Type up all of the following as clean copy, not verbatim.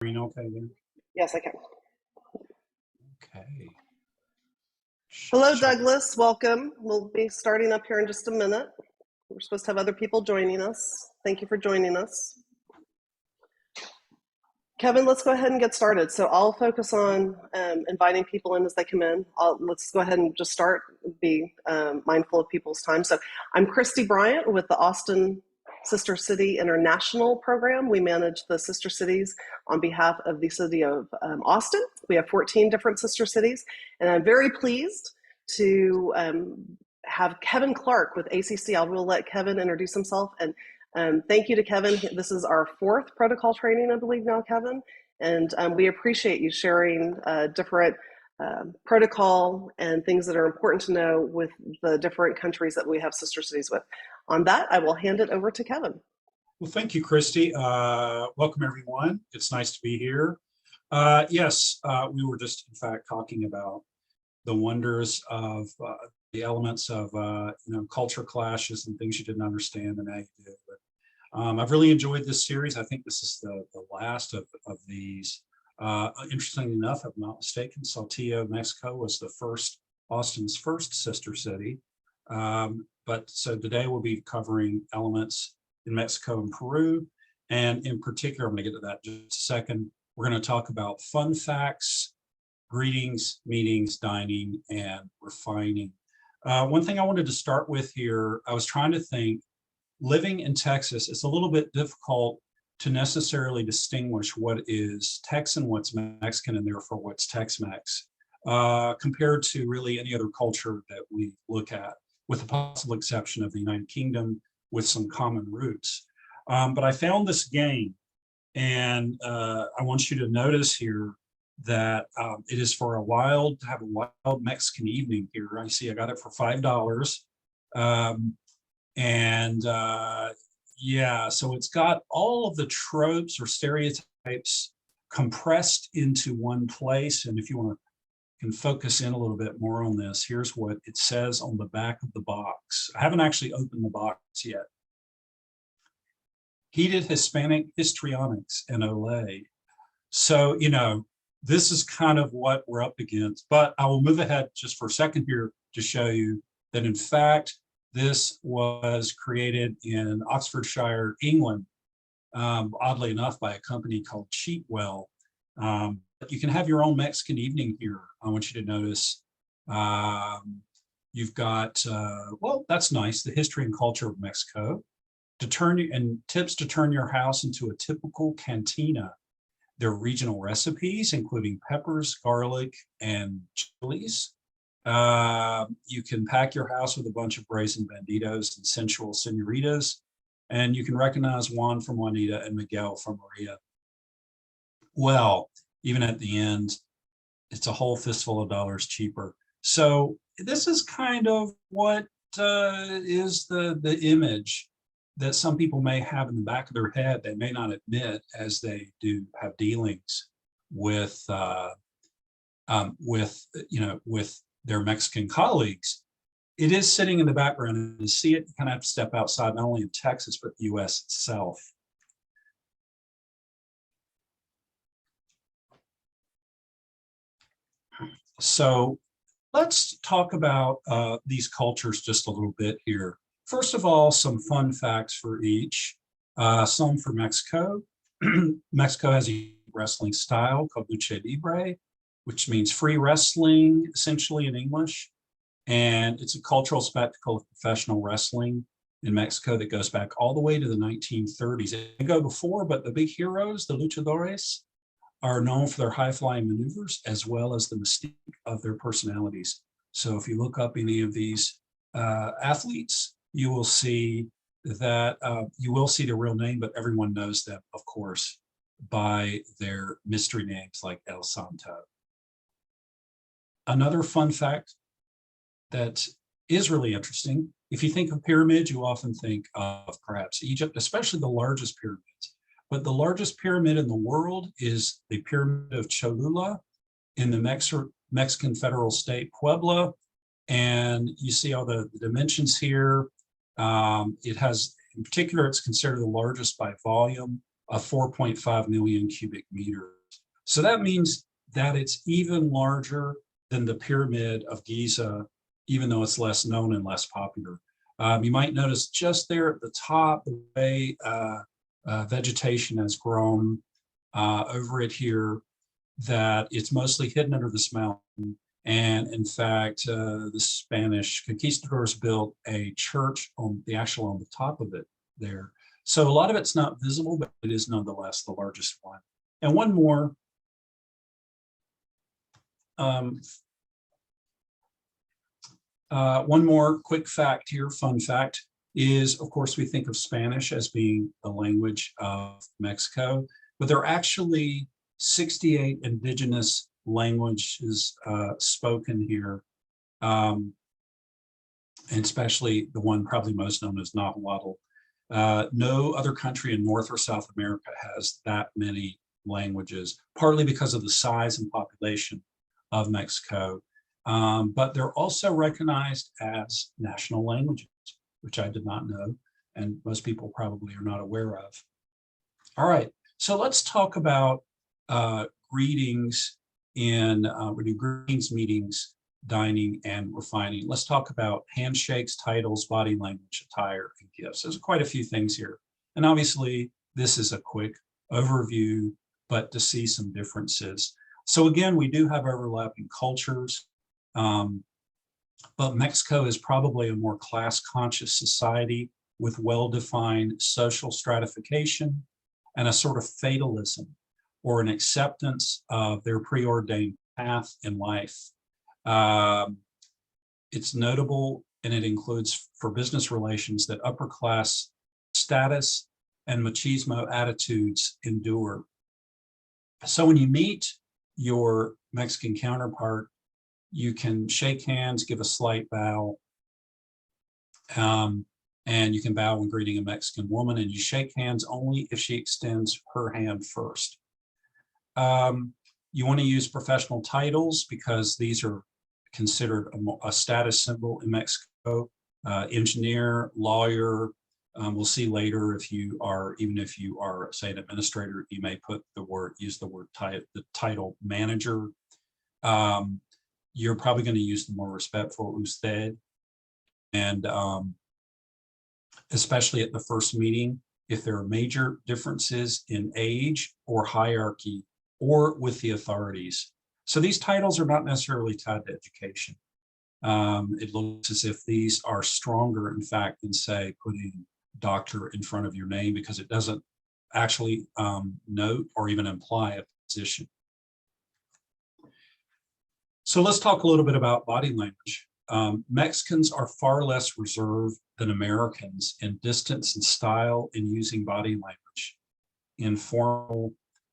Okay then. Yes, I can. Okay. Hello, Douglas. Welcome. We'll be starting up here in just a minute. We're supposed to have other people joining us. Thank you for joining us. Kevin, let's go ahead and get started. So I'll focus on inviting people in as they come in. Let's go ahead and just start, be mindful of people's time. So I'm Christy Bryant with the Austin Sister City International Program. We manage the sister cities on behalf of the city of Austin. We have 14 different sister cities, and I'm very pleased to have Kevin Clark with ACC. I will let Kevin introduce himself, and thank you to Kevin. This is our 4th protocol training, I believe now, Kevin, and we appreciate you sharing different protocol and things that are important to know with the different countries that we have sister cities with. On that, I will hand it over to Kevin. Well, thank you, Christy. Welcome, everyone. It's nice to be here. Yes, we were just, in fact, talking about the wonders of the elements of culture clashes and things you didn't understand and how you did. But I've really enjoyed this series. I think this is the last of these. Interestingly enough, if I'm not mistaken, Saltillo, Mexico was Austin's first sister city. But so today we'll be covering elements in Mexico and Peru. And in particular, I'm going to get to that in just a second. We're going to talk about fun facts, greetings, meetings, dining, and refining. One thing I wanted to start with here, I was trying to think, living in Texas, it's a little bit difficult to necessarily distinguish what is Texan, what's Mexican, and therefore what's Tex-Mex, compared to really any other culture that we look at, with the possible exception of the United Kingdom with some common roots. But I found this game, and I want you to notice here that it is for to have a wild Mexican evening here. I see I got it for $5. Yeah, so it's got all of the tropes or stereotypes compressed into one place. And if you can focus in a little bit more on this, here's what it says on the back of the box. I haven't actually opened the box yet. Heated Hispanic histrionics and Olay. So, this is kind of what we're up against, but I will move ahead just for a second here to show you that, in fact, this was created in Oxfordshire, England, oddly enough, by a company called Cheatwell. You can have your own Mexican evening here. I want you to notice you've got, well, that's nice, the history and culture of Mexico, tips to turn your house into a typical cantina. There are regional recipes, including peppers, garlic, and chilies. You can pack your house with a bunch of brazen banditos and sensual senoritas, and you can recognize Juan from Juanita and Miguel from Maria. Well, even at the end, it's a whole fistful of dollars cheaper. So this is kind of what is the image that some people may have in the back of their head. They may not admit as they do have dealings with their Mexican colleagues. It is sitting in the background, and to see it, you kind of have to step outside not only of Texas, but the US itself. So let's talk about these cultures just a little bit here. First of all, some fun facts for each. Some for Mexico. Mexico has a wrestling style called lucha libre, which means free wrestling, essentially in English. And it's a cultural spectacle of professional wrestling in Mexico that goes back all the way to the 1930s. It go before, but the big heroes, the luchadores, are known for their high-flying maneuvers as well as the mystique of their personalities. So if you look up any of these athletes, you will see that you will see their real name, but everyone knows them, of course, by their mystery names like El Santo. Another fun fact that is really interesting, if you think of pyramids, you often think of perhaps Egypt, especially the largest pyramids. But the largest pyramid in the world is the Pyramid of Cholula in the Mexican federal state, Puebla. And you see all the dimensions here. It has, in particular, it's considered the largest by volume of 4.5 million cubic meters. So that means that it's even larger than the Pyramid of Giza, even though it's less known and less popular. You might notice just there at the top, the way vegetation has grown over it here, that it's mostly hidden under this mountain. And in fact, the Spanish conquistadors built a church on the top of it there. So a lot of it's not visible, but it is nonetheless the largest one. And one more. One more quick fact here, fun fact, is of course we think of Spanish as being the language of Mexico, but there are actually 68 indigenous languages spoken here, and especially the one probably most known as Nahuatl. No other country in North or South America has that many languages, partly because of the size and population of Mexico, but they're also recognized as national languages, which I did not know, and most people probably are not aware of. All right, so let's talk about greetings in, we do greetings, meetings, dining, and refining. Let's talk about handshakes, titles, body language, attire, and gifts. There's quite a few things here. And obviously, this is a quick overview, but to see some differences. So again, we do have overlapping cultures, but Mexico is probably a more class-conscious society with well-defined social stratification and a sort of fatalism or an acceptance of their preordained path in life. It's notable, and it includes for business relations, that upper class status and machismo attitudes endure. So when you meet your Mexican counterpart, you can shake hands, give a slight bow, and you can bow when greeting a Mexican woman, and you shake hands only if she extends her hand first. You want to use professional titles because these are considered a status symbol in Mexico. Engineer, lawyer. We'll see later if you are, even if you are, say, an administrator, you may use the title manager. You're probably going to use the more respectful usted, and especially at the first meeting, if there are major differences in age or hierarchy or with the authorities. So these titles are not necessarily tied to education. It looks as if these are stronger, in fact, than, say, putting doctor in front of your name, because it doesn't actually note or even imply a position. So let's talk a little bit about body language. Mexicans are far less reserved than Americans in distance and style in using body language in formal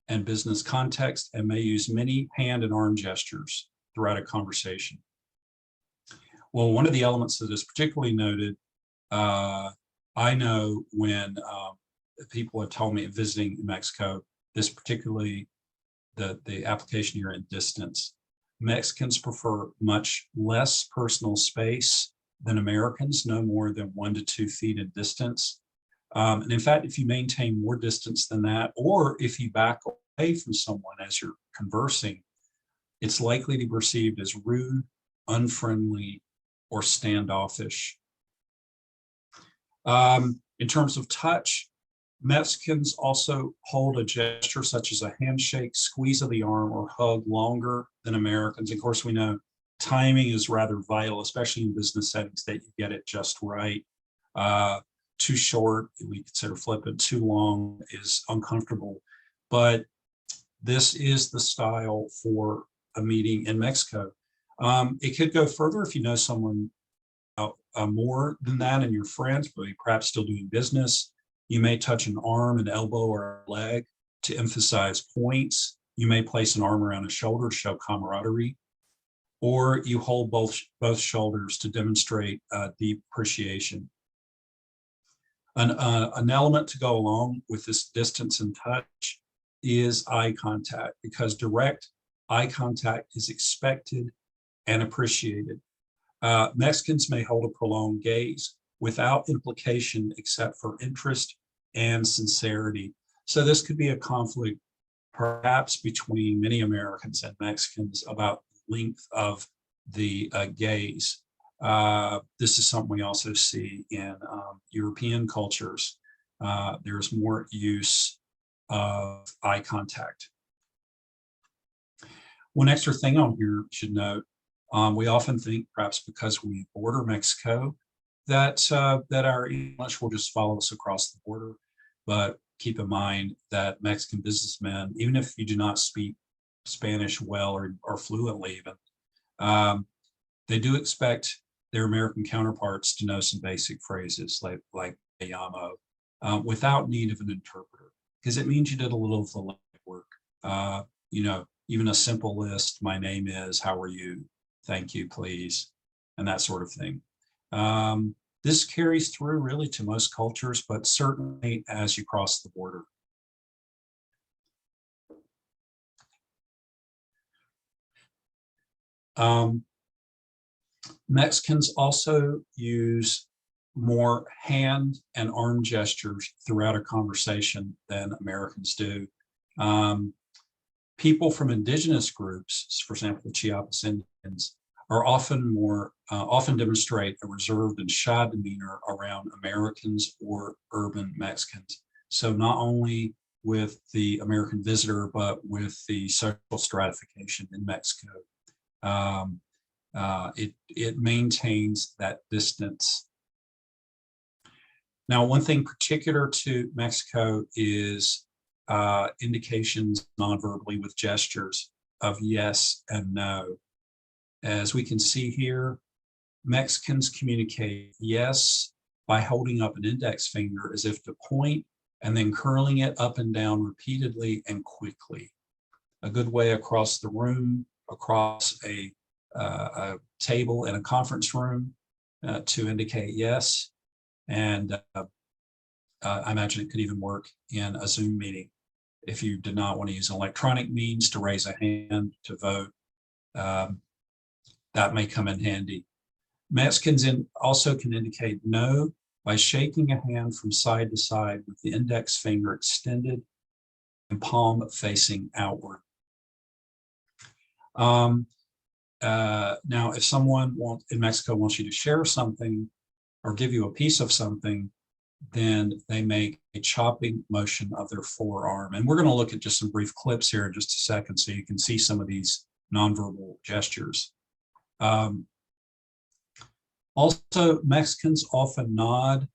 and business context, and may use many hand and arm gestures throughout a conversation. Well, one of the elements that is particularly noted, I know when people have told me visiting Mexico, this particularly the application here in distance. Mexicans prefer much less personal space than Americans, no more than 1 to 2 feet in distance. And in fact, if you maintain more distance than that, or if you back away from someone as you're conversing, it's likely to be perceived as rude, unfriendly, or standoffish. In terms of touch, Mexicans also hold a gesture such as a handshake, squeeze of the arm, or hug longer than Americans. Of course, we know timing is rather vital, especially in business settings, that you get it just right. Too short, we consider flippant. Too long is uncomfortable. But this is the style for a meeting in Mexico. It could go further if you know someone more than that and you're friends, but you're perhaps still doing business. You may touch an arm, an elbow, or a leg to emphasize points. You may place an arm around a shoulder to show camaraderie, or you hold both shoulders to demonstrate deep appreciation. An element to go along with this distance and touch is eye contact, because direct eye contact is expected and appreciated. Mexicans may hold a prolonged gaze without implication except for interest and sincerity. So this could be a conflict perhaps between many Americans and Mexicans about the length of the gaze. This is something we also see in European cultures. There's more use of eye contact. One extra thing on here you should note, we often think, perhaps because we border Mexico, that that our English will just follow us across the border. But keep in mind that Mexican businessmen, even if you do not speak Spanish well or fluently even, they do expect their American counterparts to know some basic phrases like "me llamo," without need of an interpreter, because it means you did a little of the legwork. You know, even a simple list, "my name is," "how are you," "thank you, please," and that sort of thing. This carries through really to most cultures, but certainly as you cross the border. Mexicans also use more hand and arm gestures throughout a conversation than Americans do. People from indigenous groups, for example, the Chiapas Indians, are often demonstrate a reserved and shy demeanor around Americans or urban Mexicans. So not only with the American visitor, but with the social stratification in Mexico. It maintains that distance. Now, one thing particular to Mexico is indications non-verbally with gestures of yes and no. As we can see here, Mexicans communicate yes by holding up an index finger as if to point and then curling it up and down repeatedly and quickly. A good way across the room, across a table in a conference room to indicate yes. And I imagine it could even work in a Zoom meeting. If you did not want to use electronic means to raise a hand to vote, that may come in handy. Mexicans also can indicate no by shaking a hand from side to side with the index finger extended and palm facing outward. Now, if someone in Mexico wants you to share something or give you a piece of something, then they make a chopping motion of their forearm. And we're going to look at just some brief clips here in just a second so you can see some of these nonverbal gestures. Also, Mexicans often nod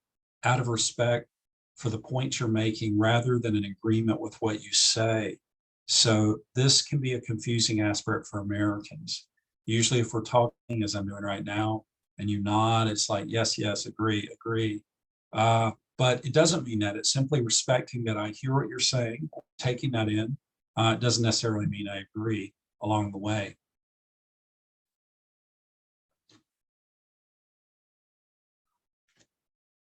out of respect for the point you're making rather than an agreement with what you say. So this can be a confusing aspect for Americans. Usually if we're talking, as I'm doing right now, and you nod, it's like, yes, yes, agree, agree. But it doesn't mean that. It's simply respecting that I hear what you're saying, taking that in. It doesn't necessarily mean I agree along the way.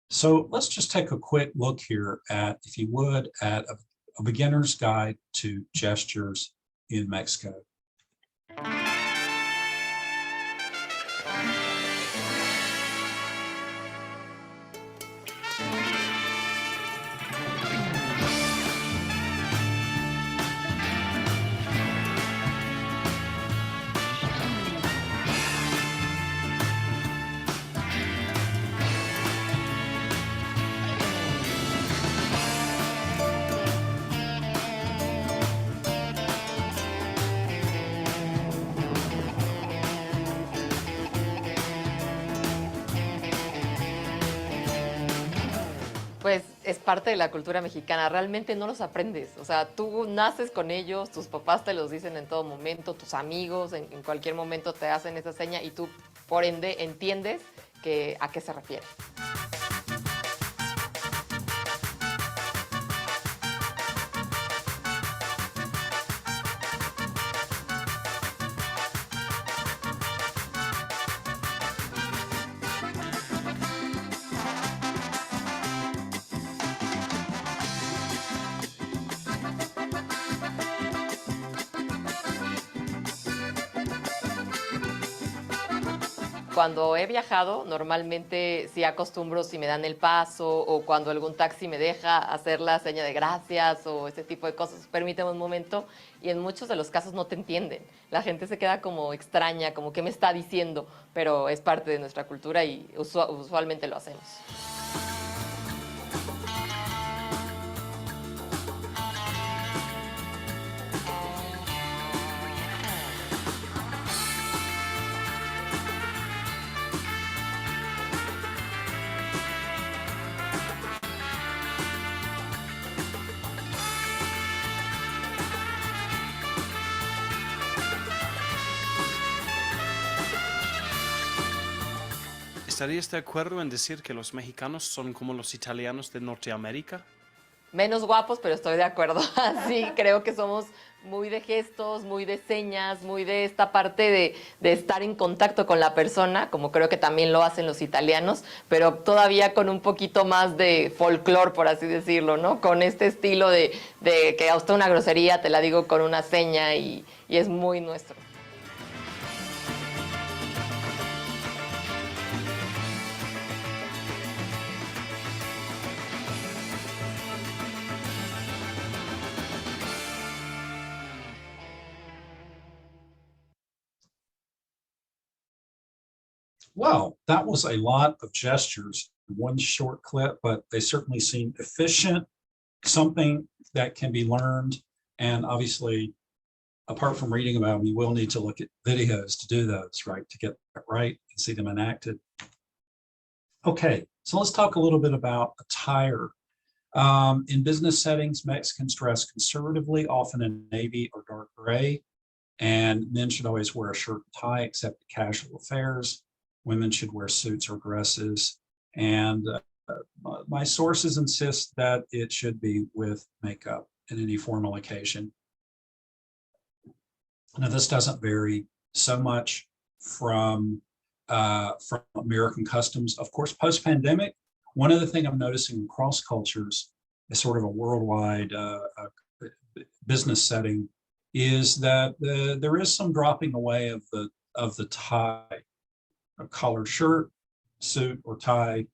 So let's just take a quick look here at, if you would, at a beginner's guide to gestures in Mexico. Pues es parte de la cultura mexicana, realmente no los aprendes, o sea, tú naces con ellos, tus papás te los dicen en todo momento, tus amigos en cualquier momento te hacen esa seña y tú, por ende, entiendes a qué se refiere. Cuando he viajado, normalmente sí acostumbro si me dan el paso o cuando algún taxi me deja hacer la seña de gracias o ese tipo de cosas, permíteme un momento, y en muchos de los casos no te entienden. La gente se queda como extraña, como que me está diciendo, pero es parte de nuestra cultura y usualmente lo hacemos. ¿Estarías de acuerdo en decir que los mexicanos son como los italianos de Norteamérica? Menos guapos, pero estoy de acuerdo. Sí, creo que somos muy de gestos, muy de señas, muy de esta parte de estar en contacto con la persona, como creo que también lo hacen los italianos, pero todavía con un poquito más de folclore, por así decirlo, ¿no? Con este estilo de que a usted una grosería te la digo con una seña y es muy nuestro. Well, that was a lot of gestures in one short clip, but they certainly seem efficient, something that can be learned. And obviously, apart from reading about them, you will need to look at videos to do those, right? To get that right and see them enacted. Okay, so let's talk a little bit about attire. In business settings, Mexicans dress conservatively, often in navy or dark gray, and men should always wear a shirt and tie except at casual affairs. Women should wear suits or dresses, and my sources insist that it should be with makeup in any formal occasion. Now, this doesn't vary so much from American customs. Of course, post-pandemic, one other thing I'm noticing across cultures is sort of a worldwide business setting is that there is some dropping away of the tie, a collared shirt, suit or tie,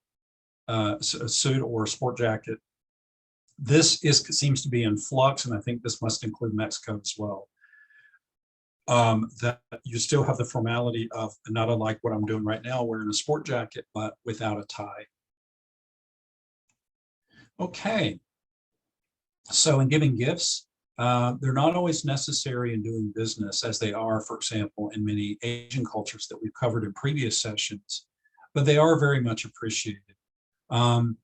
a suit or a sport jacket. This seems to be in flux, and I think this must include Mexico as well. That you still have the formality of, not unlike what I'm doing right now, wearing a sport jacket, but without a tie. Okay, so in giving gifts, they're not always necessary in doing business as they are, for example, in many Asian cultures that we've covered in previous sessions, but they are very much appreciated. One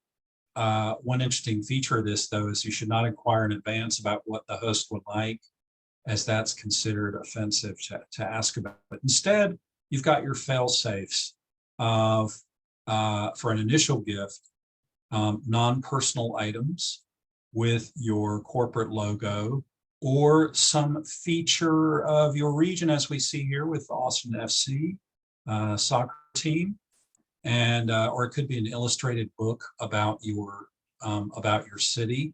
interesting feature of this, though, is you should not inquire in advance about what the host would like, as that's considered offensive to ask about it. Instead, you've got your fail-safes of, for an initial gift, non-personal items with your corporate logo or some feature of your region, as we see here with Austin FC soccer team, and or it could be an illustrated book about your city.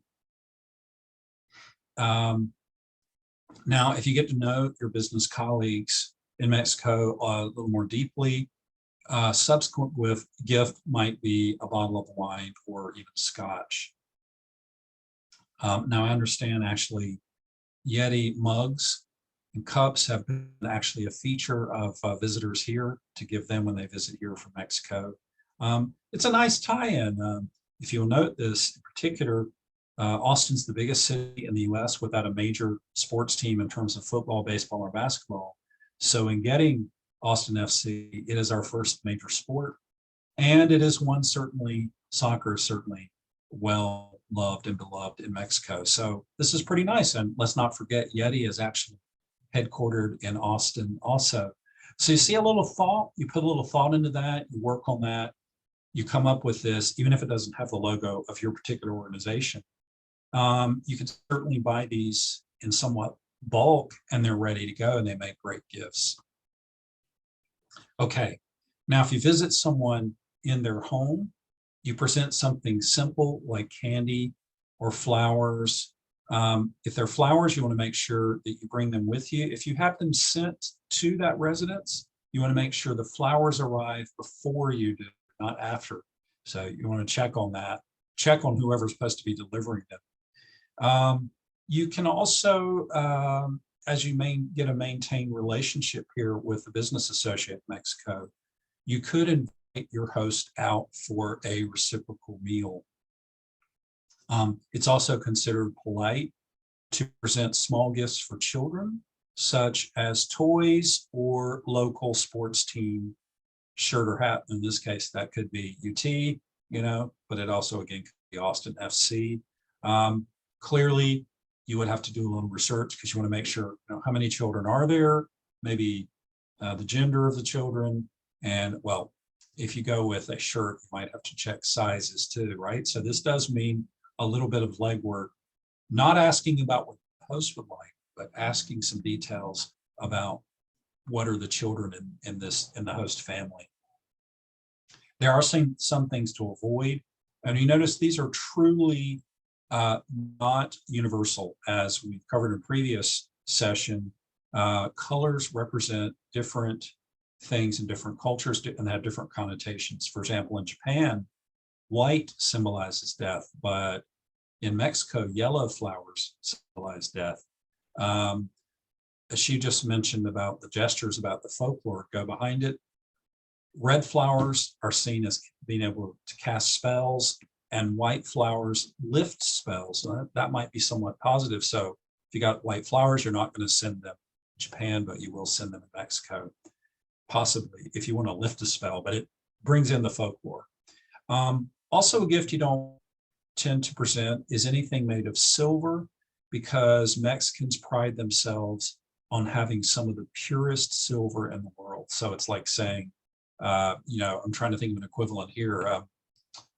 Now, if you get to know your business colleagues in Mexico a little more deeply, subsequent gift might be a bottle of wine or even scotch. Now, I understand actually Yeti mugs and cups have been actually a feature of visitors here to give them when they visit here from Mexico. It's a nice tie-in. If you'll note this in particular, Austin's the biggest city in the US without a major sports team in terms of football, baseball, or basketball. So in getting Austin FC, it is our first major sport. And it is one certainly, soccer is certainly well loved and beloved in Mexico. So this is pretty nice. And let's not forget, Yeti is actually headquartered in Austin also. So you see a little thought, you put a little thought into that, you work on that, you come up with this, even if it doesn't have the logo of your particular organization. You can certainly buy these in somewhat bulk and they're ready to go and they make great gifts. Okay, now if you visit someone in their home, you present something simple like candy or flowers. If they're flowers, you want to make sure that you bring them with you. If you have them sent to that residence, You want to make sure the flowers arrive before you do, not after. So you want to check on that. Check on whoever's supposed to be delivering them. You can also, as you get a maintained relationship here with the business associate in Mexico, you could invite your host out for a reciprocal meal. It's also considered polite to present small gifts for children, such as toys or local sports team shirt or hat. In this case, that could be UT, but it also, again, could be Austin FC. Clearly, you would have to do a little research because you want to make sure, how many children are there, maybe the gender of the children. And well, if you go with a shirt, you might have to check sizes too, right? So this does mean a little bit of legwork, not asking about what the host would like, but asking some details about what are the children in the host family. There are some things to avoid. And you notice these are truly not universal. As we've covered in previous session, colors represent different things in different cultures and have different connotations. For example, in Japan, white symbolizes death, but in Mexico, yellow flowers symbolize death. As she just mentioned about the gestures, about the folklore go behind it, red flowers are seen as being able to cast spells, and white flowers lift spells. That might be somewhat positive. So if you got white flowers, you're not going to send them to Japan, but you will send them to Mexico, possibly, if you want to lift a spell, but it brings in the folklore. Also, a gift you don't tend to present is anything made of silver, because Mexicans pride themselves on having some of the purest silver in the world. So it's like saying, I'm trying to think of an equivalent here. I'm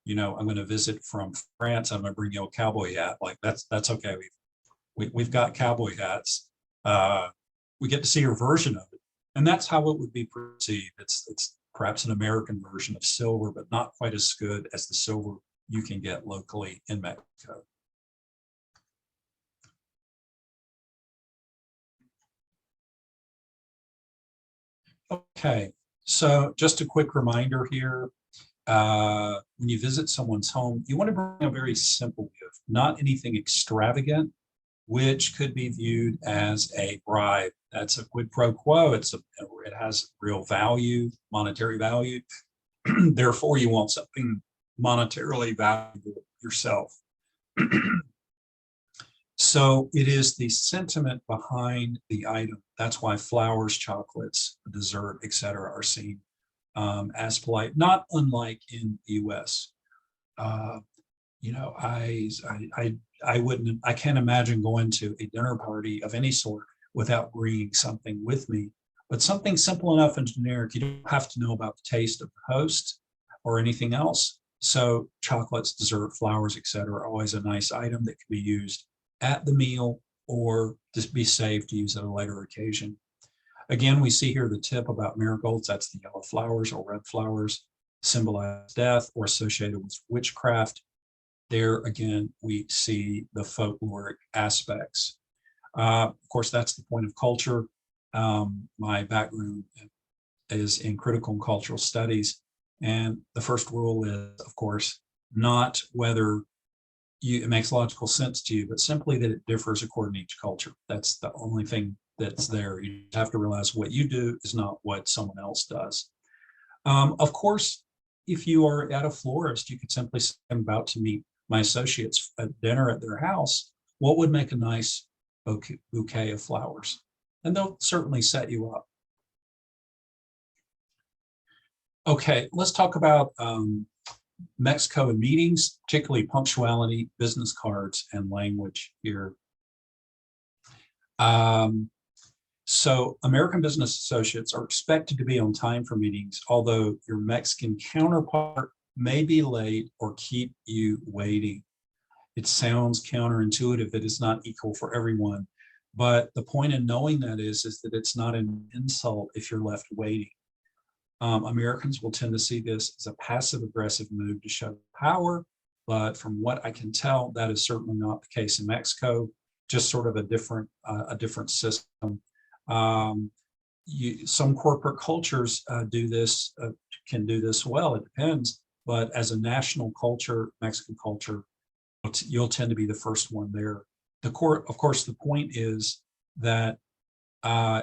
going to visit from France. I'm going to bring you a cowboy hat. Like that's okay. We've got cowboy hats. We get to see your version of it, and that's how it would be perceived. It's perhaps an American version of silver, but not quite as good as the silver you can get locally in Mexico. Okay, so just a quick reminder here. When you visit someone's home, you want to bring a very simple gift, not anything extravagant, which could be viewed as a bribe. That's a quid pro quo. It has real value, monetary value. Therefore, you want something monetarily valuable yourself. So it is the sentiment behind the item. That's why flowers, chocolates, dessert, etc., are seen as polite, not unlike in the U.S. I can't imagine going to a dinner party of any sort without bringing something with me, but something simple enough and generic. You don't have to know about the taste of the host or anything else. So chocolates, dessert, flowers, etc., are always a nice item that can be used at the meal or just be saved to use at a later occasion. Again, we see here the tip about marigolds. That's the yellow flowers or red flowers, symbolize death or associated with witchcraft. There again, we see the folkloric aspects. Of course, that's the point of culture. My background is in critical and cultural studies. And the first rule is, of course, not whether it makes logical sense to you, but simply that it differs according to each culture. That's the only thing that's there. You have to realize what you do is not what someone else does. Of course, if you are at a florist, you could simply say, I'm about to meet my associates at dinner at their house. What would make a nice bouquet of flowers? And they'll certainly set you up. Okay, let's talk about Mexico and meetings, particularly punctuality, business cards, and language here. So American business associates are expected to be on time for meetings, although your Mexican counterpart may be late or keep you waiting. It sounds counterintuitive that it's not equal for everyone, but the point in knowing that is that it's not an insult if you're left waiting. Americans will tend to see this as a passive-aggressive move to show power, but from what I can tell, that is certainly not the case in Mexico. Just sort of a different system. some corporate cultures do this, can do this well. It depends. But as a national culture, Mexican culture, you'll tend to be the first one there. Of course, the point is that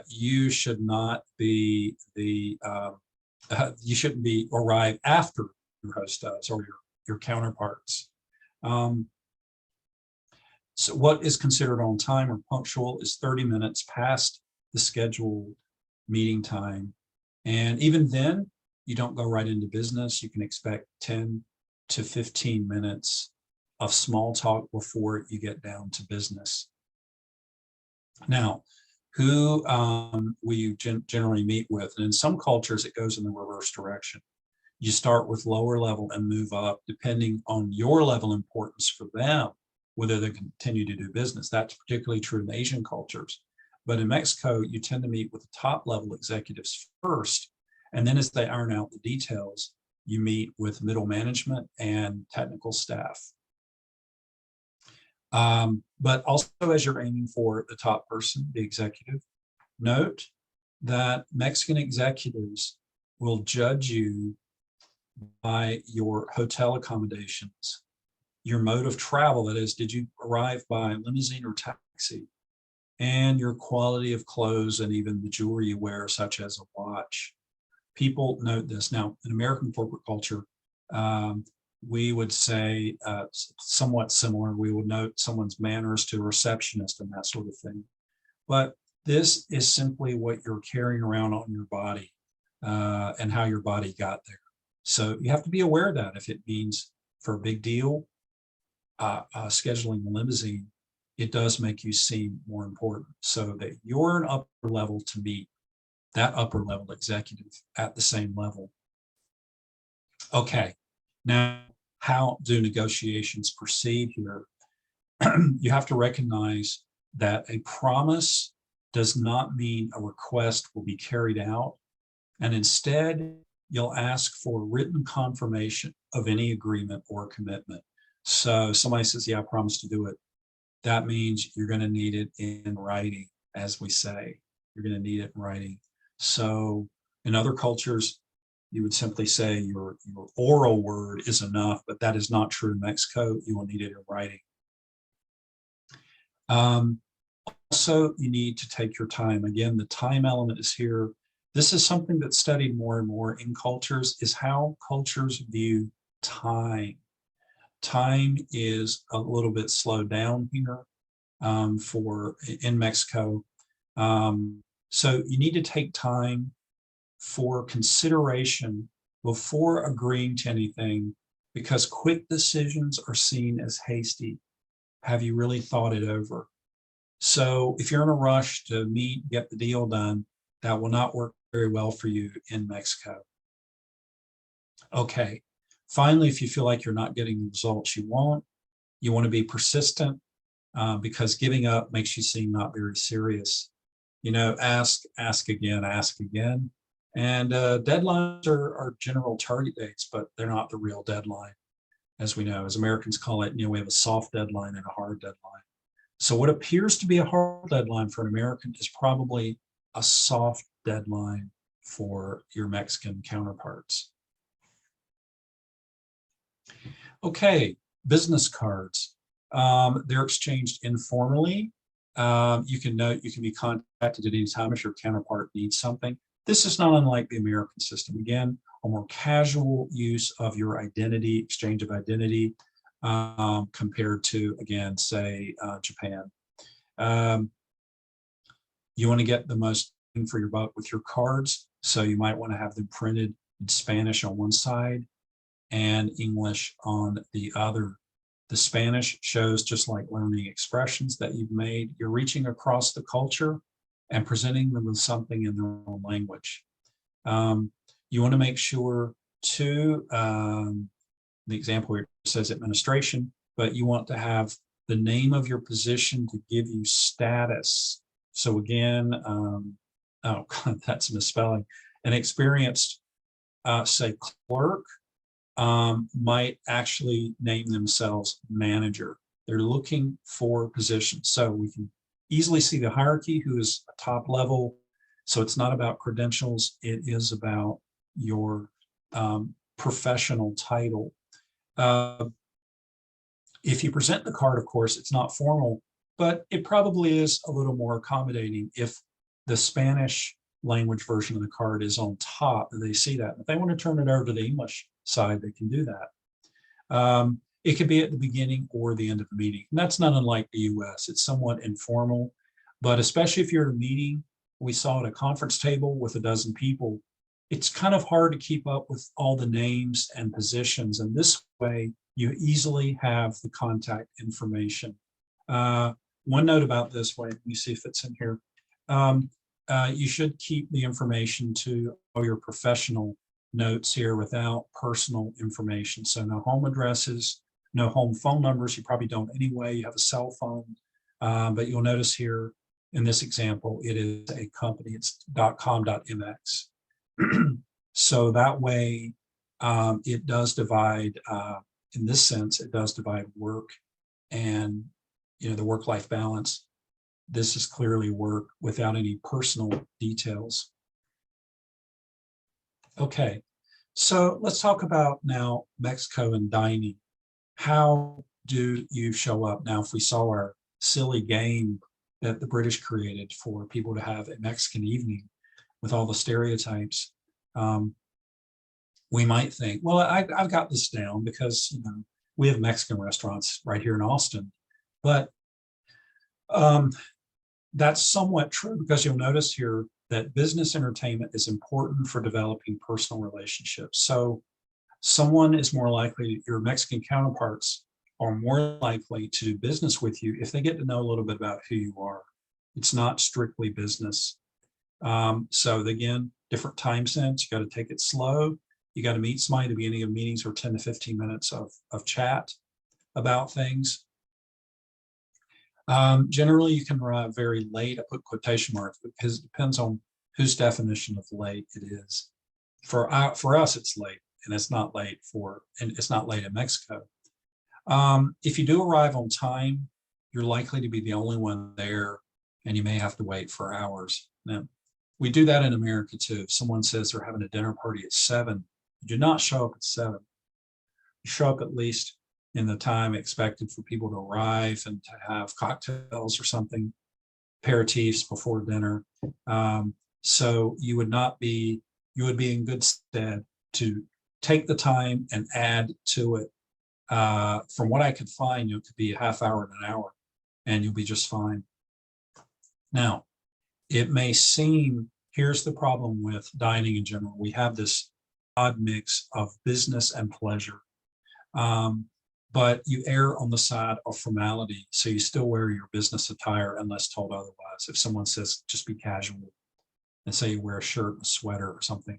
you should not be you shouldn't be arrive after your host does or your counterparts. So what is considered on time or punctual is 30 minutes past the scheduled meeting time. And even then, you don't go right into business. You can expect 10 to 15 minutes of small talk before you get down to business. Now, who will you generally meet with? And in some cultures, it goes in the reverse direction. You start with lower level and move up depending on your level of importance for them, whether they continue to do business. That's particularly true in Asian cultures. But in Mexico, you tend to meet with the top level executives first. And then as they iron out the details, you meet with middle management and technical staff. But also as you're aiming for the top person, the executive, note that Mexican executives will judge you by your hotel accommodations, your mode of travel, that is, did you arrive by limousine or taxi, and your quality of clothes and even the jewelry you wear, such as a watch. People note this. Now, in American corporate culture, we would say somewhat similar. We would note someone's manners to a receptionist and that sort of thing. But this is simply what you're carrying around on your body and how your body got there. So you have to be aware of that. If it means for a big deal, scheduling a limousine, it does make you seem more important, so that you're an upper level to meet that upper level executive at the same level. Okay, now how do negotiations proceed here? You have to recognize that a promise does not mean a request will be carried out, and instead you'll ask for written confirmation of any agreement or commitment. So somebody says, yeah, I promise to do it. That means you're going to need it in writing, as we say. You're going to need it in writing. So in other cultures, you would simply say your oral word is enough, but that is not true in Mexico. You will need it in writing. Also, you need to take your time. Again, the time element is here. This is something that's studied more and more in cultures, is how cultures view time. Time is a little bit slowed down here in Mexico. So you need to take time for consideration before agreeing to anything, because quick decisions are seen as hasty. Have you really thought it over? So if you're in a rush to meet, get the deal done, that will not work very well for you in Mexico. Okay, finally, if you feel like you're not getting the results you want to be persistent, because giving up makes you seem not very serious. You know, ask again, and deadlines are general target dates, but they're not the real deadline. As we know, as Americans call it, we have a soft deadline and a hard deadline. So what appears to be a hard deadline for an American is probably a soft deadline for your Mexican counterparts. Okay, business cards. They're exchanged informally. You can be contacted at any time if your counterpart needs something. This is not unlike the American system. Again, a more casual use of your identity, exchange of identity, compared to, again, say, Japan. You want to get the most bang for your buck with your cards, so you might want to have them printed in Spanish on one side and English on the other. The Spanish shows, just like learning expressions that you've made, you're reaching across the culture and presenting them with something in their own language. You want to make sure to, the example here says administration, but you want to have the name of your position to give you status. So again, oh, that's a misspelling. An experienced, say, clerk, might actually name themselves manager. They're looking for positions. So we can easily see the hierarchy, who is a top level So it's not about credentials. It is about your professional title. If you present the card, of course, it's not formal, but it probably is a little more accommodating if the Spanish language version of the card is on top and they see that. If they want to turn it over to the English side, they can do that. It could be at the beginning or the end of the meeting. And that's not unlike the US. It's somewhat informal, but especially if you're at a meeting, we saw at a conference table with a dozen people, it's kind of hard to keep up with all the names and positions. And this way, you easily have the contact information. One note about this way, let me see if it's in here. You should keep the information to all your professional notes here without personal information. So no home addresses, no home phone numbers. You probably don't anyway. You have a cell phone, but you'll notice here in this example, it is a company. It's .com.mx. So that way, it does divide. In this sense, it does divide work and the work-life balance. This is clearly work without any personal details. Okay, so let's talk about now Mexico and dining. How do you show up? Now, if we saw our silly game that the British created for people to have a Mexican evening with all the stereotypes, we might think, well, I've got this down because we have Mexican restaurants right here in Austin. But that's somewhat true because you'll notice here that business entertainment is important for developing personal relationships. So someone is more likely, your Mexican counterparts are more likely to do business with you if they get to know a little bit about who you are. It's not strictly business. So again, different time sense, you got to take it slow. You got to meet somebody at the beginning of meetings or 10 to 15 minutes of chat about things. Generally, you can arrive very late. I put quotation marks because it depends on whose definition of late it is. For us, it's late, and it's not late in Mexico. If you do arrive on time, you're likely to be the only one there, and you may have to wait for hours. Now, we do that in America too. If someone says they're having a dinner party at 7, you do not show up at 7. You show up at least in the time expected for people to arrive and to have cocktails or something, aperitifs before dinner. So you would be in good stead to take the time and add to it. From what I could find, it could be a half hour to an hour, and you'll be just fine. Now, it may seem, here's the problem with dining in general. We have this odd mix of business and pleasure. But you err on the side of formality. So you still wear your business attire unless told otherwise. If someone says, just be casual, and say you wear a shirt, a sweater or something,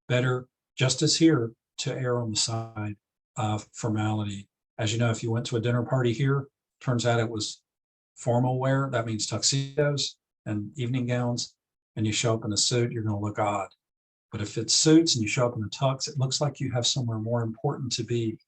better, just as here, to err on the side of formality. As you know, if you went to a dinner party here, turns out it was formal wear. That means tuxedos and evening gowns, and you show up in a suit, you're going to look odd. But if it's suits and you show up in a tux, it looks like you have somewhere more important to be.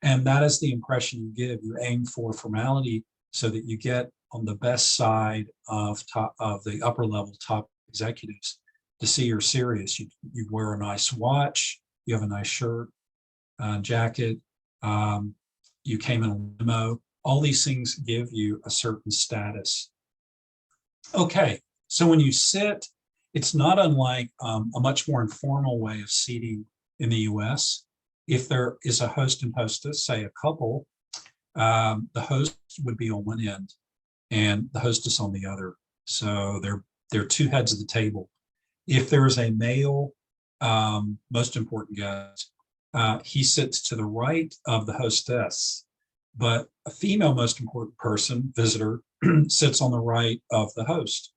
And that is the impression you give. You aim for formality so that you get on the best side of the upper level top executives to see you're serious. You wear a nice watch, you have a nice shirt, jacket, you came in a limo. All these things give you a certain status. Okay, so when you sit, it's not unlike a much more informal way of seating in the US. If there is a host and hostess, say a couple, the host would be on one end and the hostess on the other. So they're two heads of the table. If there is a male, most important guest, he sits to the right of the hostess, but a female most important person, visitor, sits on the right of the host.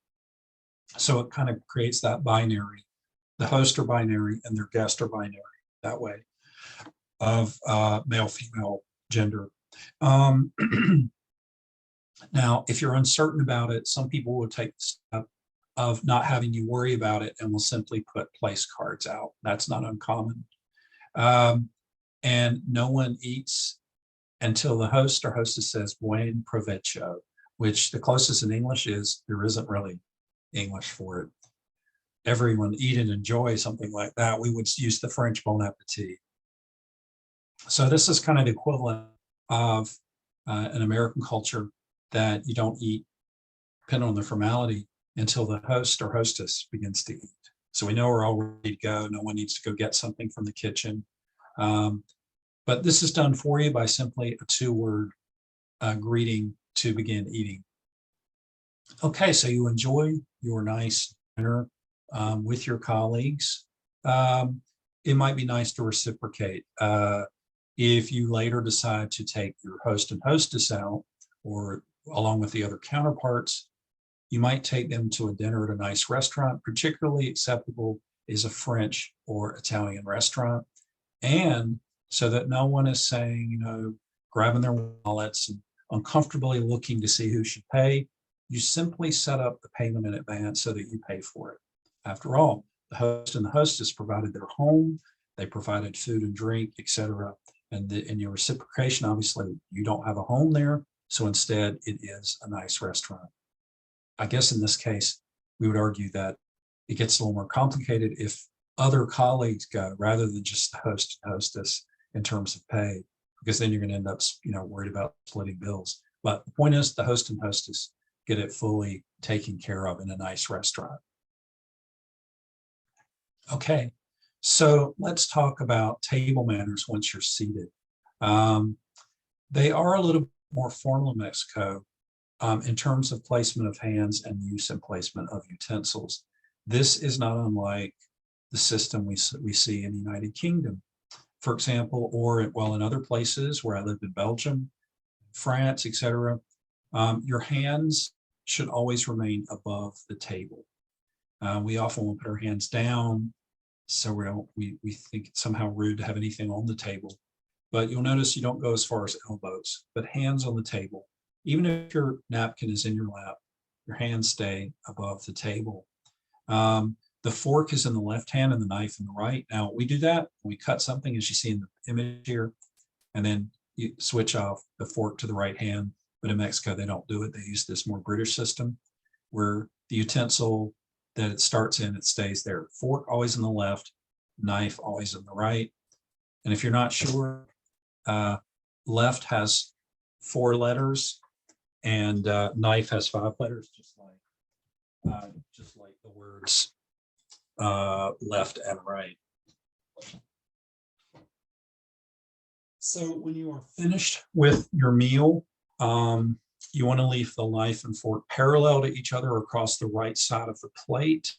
So it kind of creates that binary. The host are binary and their guests are binary that way of male, female, gender. Now, if you're uncertain about it, some people will take the step of not having you worry about it and will simply put place cards out. That's not uncommon. And no one eats until the host or hostess says buen provecho, which the closest in English is there isn't really English for it. Everyone eat and enjoy, something like that. We would use the French bon appetit. So this is kind of the equivalent of an American culture, that you don't eat, depending on the formality, until the host or hostess begins to eat. So we know we're all ready to go. No one needs to go get something from the kitchen. But this is done for you by simply a 2-word greeting to begin eating. Okay, so you enjoy your nice dinner with your colleagues. It might be nice to reciprocate. If you later decide to take your host and hostess out, or along with the other counterparts, you might take them to a dinner at a nice restaurant. Particularly acceptable is a French or Italian restaurant. And so that no one is saying, you know, grabbing their wallets and uncomfortably looking to see who should pay, you simply set up the payment in advance so that you pay for it. After all, the host and the hostess provided their home, they provided food and drink, etc. And in your reciprocation, obviously, you don't have a home there, so instead it is a nice restaurant. I guess in this case, we would argue that it gets a little more complicated if other colleagues go rather than just the host and hostess in terms of pay, because then you're going to end up, you know, worried about splitting bills. But the point is, the host and hostess get it fully taken care of in a nice restaurant. Okay, so let's talk about table manners once you're seated. They are a little more formal in Mexico in terms of placement of hands and use and placement of utensils. This is not unlike the system we see in the United Kingdom, for example, or well, in other places where I lived in Belgium, France, etc. Your hands should always remain above the table. We often will put our hands down, so we think it's somehow rude to have anything on the table. But you'll notice you don't go as far as elbows, but hands on the table. Even if your napkin is in your lap, your hands stay above the table. The fork is in the left hand and the knife in the right. Now, we do that when we cut something, as you see in the image here, and then you switch off the fork to the right hand. But in Mexico, they don't do it. They use this more British system where the utensil that it starts in, it stays there. Fork always in the left, knife always in the right. And if you're not sure, left has 4 letters and knife has 5 letters, just like the words left and right. So when you are finished with your meal, you want to leave the knife and fork parallel to each other across the right side of the plate.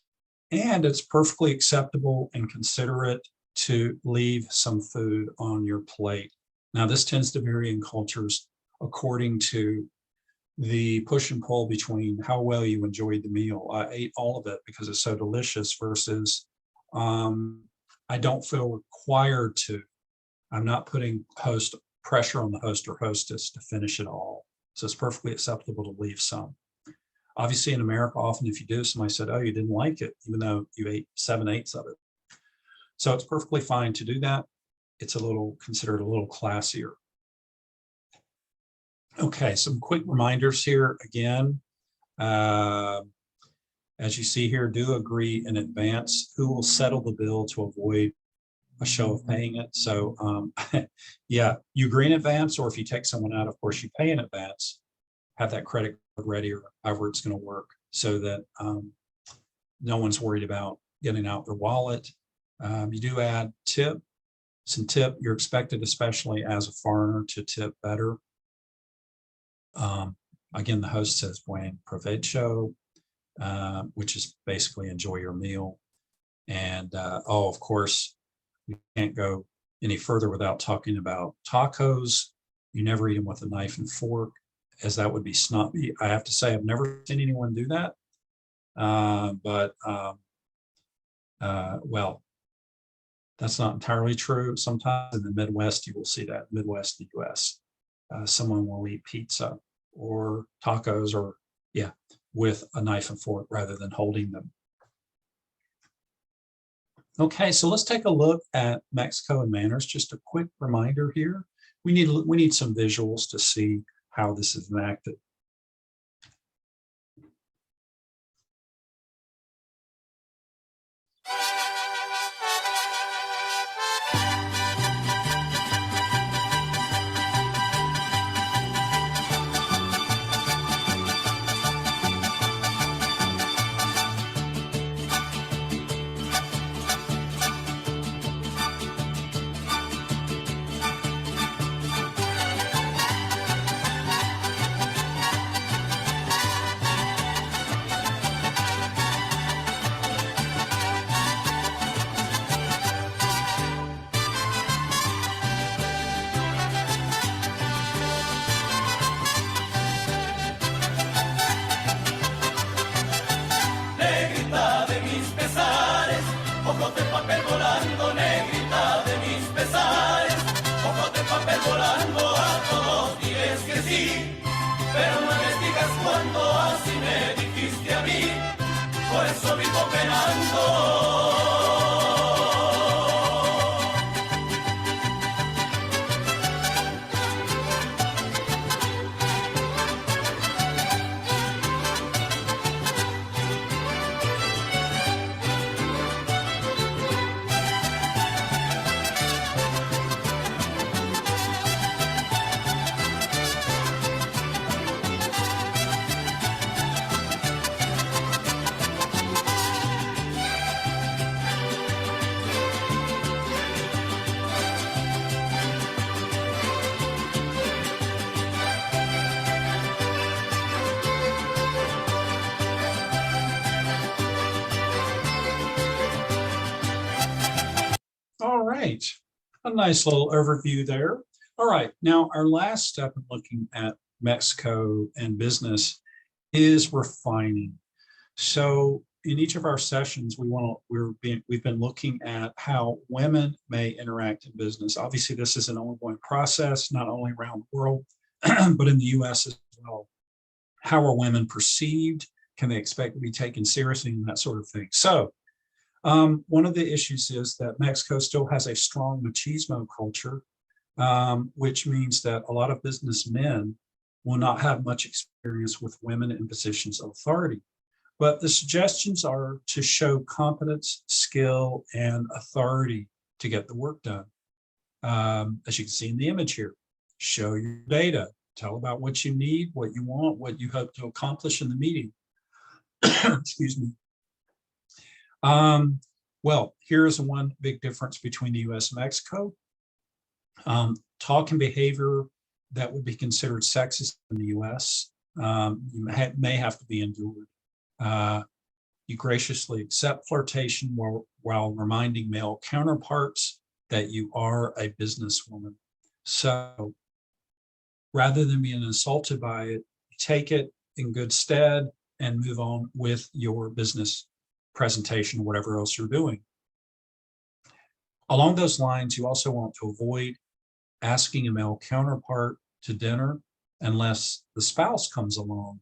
And it's perfectly acceptable and considerate to leave some food on your plate. Now, this tends to vary in cultures according to the push and pull between how well you enjoyed the meal. I ate all of it because it's so delicious versus I don't feel required to. I'm not putting pressure on the host or hostess to finish it all. So it's perfectly acceptable to leave some. Obviously in America, often if you do, somebody said, oh, you didn't like it, even though you ate 7/8 of it. So it's perfectly fine to do that. It's considered a little classier. Okay, some quick reminders here again. As you see here, do agree in advance who will settle the bill to avoid a show of paying it. So yeah, you agree in advance, or if you take someone out, of course, you pay in advance. Have that credit card ready or however it's going to work so that no one's worried about getting out their wallet. You do add tip. Some tip, you're expected, especially as a foreigner, to tip better. Again, the host says buen provecho, which is basically enjoy your meal. And of course, we can't go any further without talking about tacos. You never eat them with a knife and fork, as that would be snobby. I have to say, I've never seen anyone do that. Well, that's not entirely true. Sometimes in the Midwest, you will see that. Midwest, the US, someone will eat pizza or tacos or, yeah, with a knife and fork rather than holding them. Okay, so let's take a look at Mexico and manners. Just a quick reminder here. We need some visuals to see how this is enacted. por eso vivo penando. All right, a nice little overview there. All right, now our last step in looking at Mexico and business is refining. So in each of our sessions, we've been looking at how women may interact in business. Obviously, this is an ongoing process, not only around the world, but in the US as well. How are women perceived? Can they expect to be taken seriously and that sort of thing? So one of the issues is that Mexico still has a strong machismo culture, which means that a lot of businessmen will not have much experience with women in positions of authority. But the suggestions are to show competence, skill, and authority to get the work done. As you can see in the image here, show your data, tell about what you need, what you want, what you hope to accomplish in the meeting. Excuse me. Well, here's one big difference between the US and Mexico. Talk and behavior that would be considered sexist in the US may have to be endured. You graciously accept flirtation while reminding male counterparts that you are a businesswoman. So rather than being insulted by it, take it in good stead and move on with your business presentation, whatever else you're doing. Along those lines, you also want to avoid asking a male counterpart to dinner unless the spouse comes along,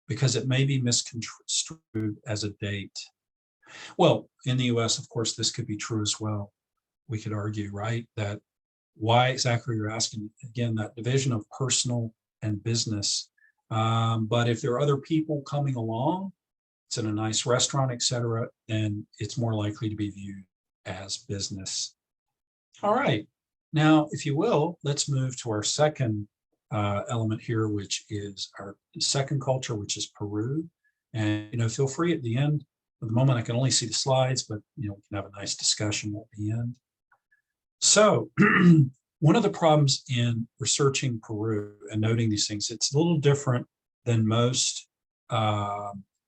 because it may be misconstrued as a date. Well, in the US, of course, this could be true as well. We could argue, right, that why exactly you're asking, again, that division of personal and business. But if there are other people coming along, it's in a nice restaurant, etc., then it's more likely to be viewed as business. All right, now, if you will, let's move to our second element here, which is our second culture, which is Peru. And feel free at the end. At the moment, I can only see the slides, but we can have a nice discussion at the end. So, one of the problems in researching Peru and noting these things, it's a little different than most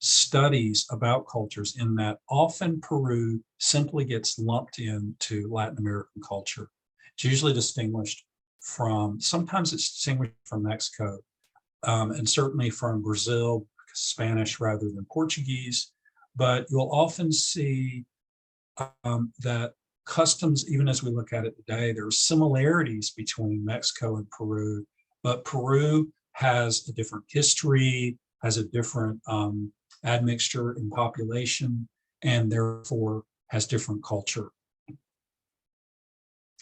studies about cultures, in that often Peru simply gets lumped into Latin American culture. It's usually distinguished from, sometimes it's distinguished from Mexico, and certainly from Brazil, Spanish rather than Portuguese. But you'll often see that customs, even as we look at it today, there are similarities between Mexico and Peru, but Peru has a different history, has a different admixture in population, and therefore has different culture.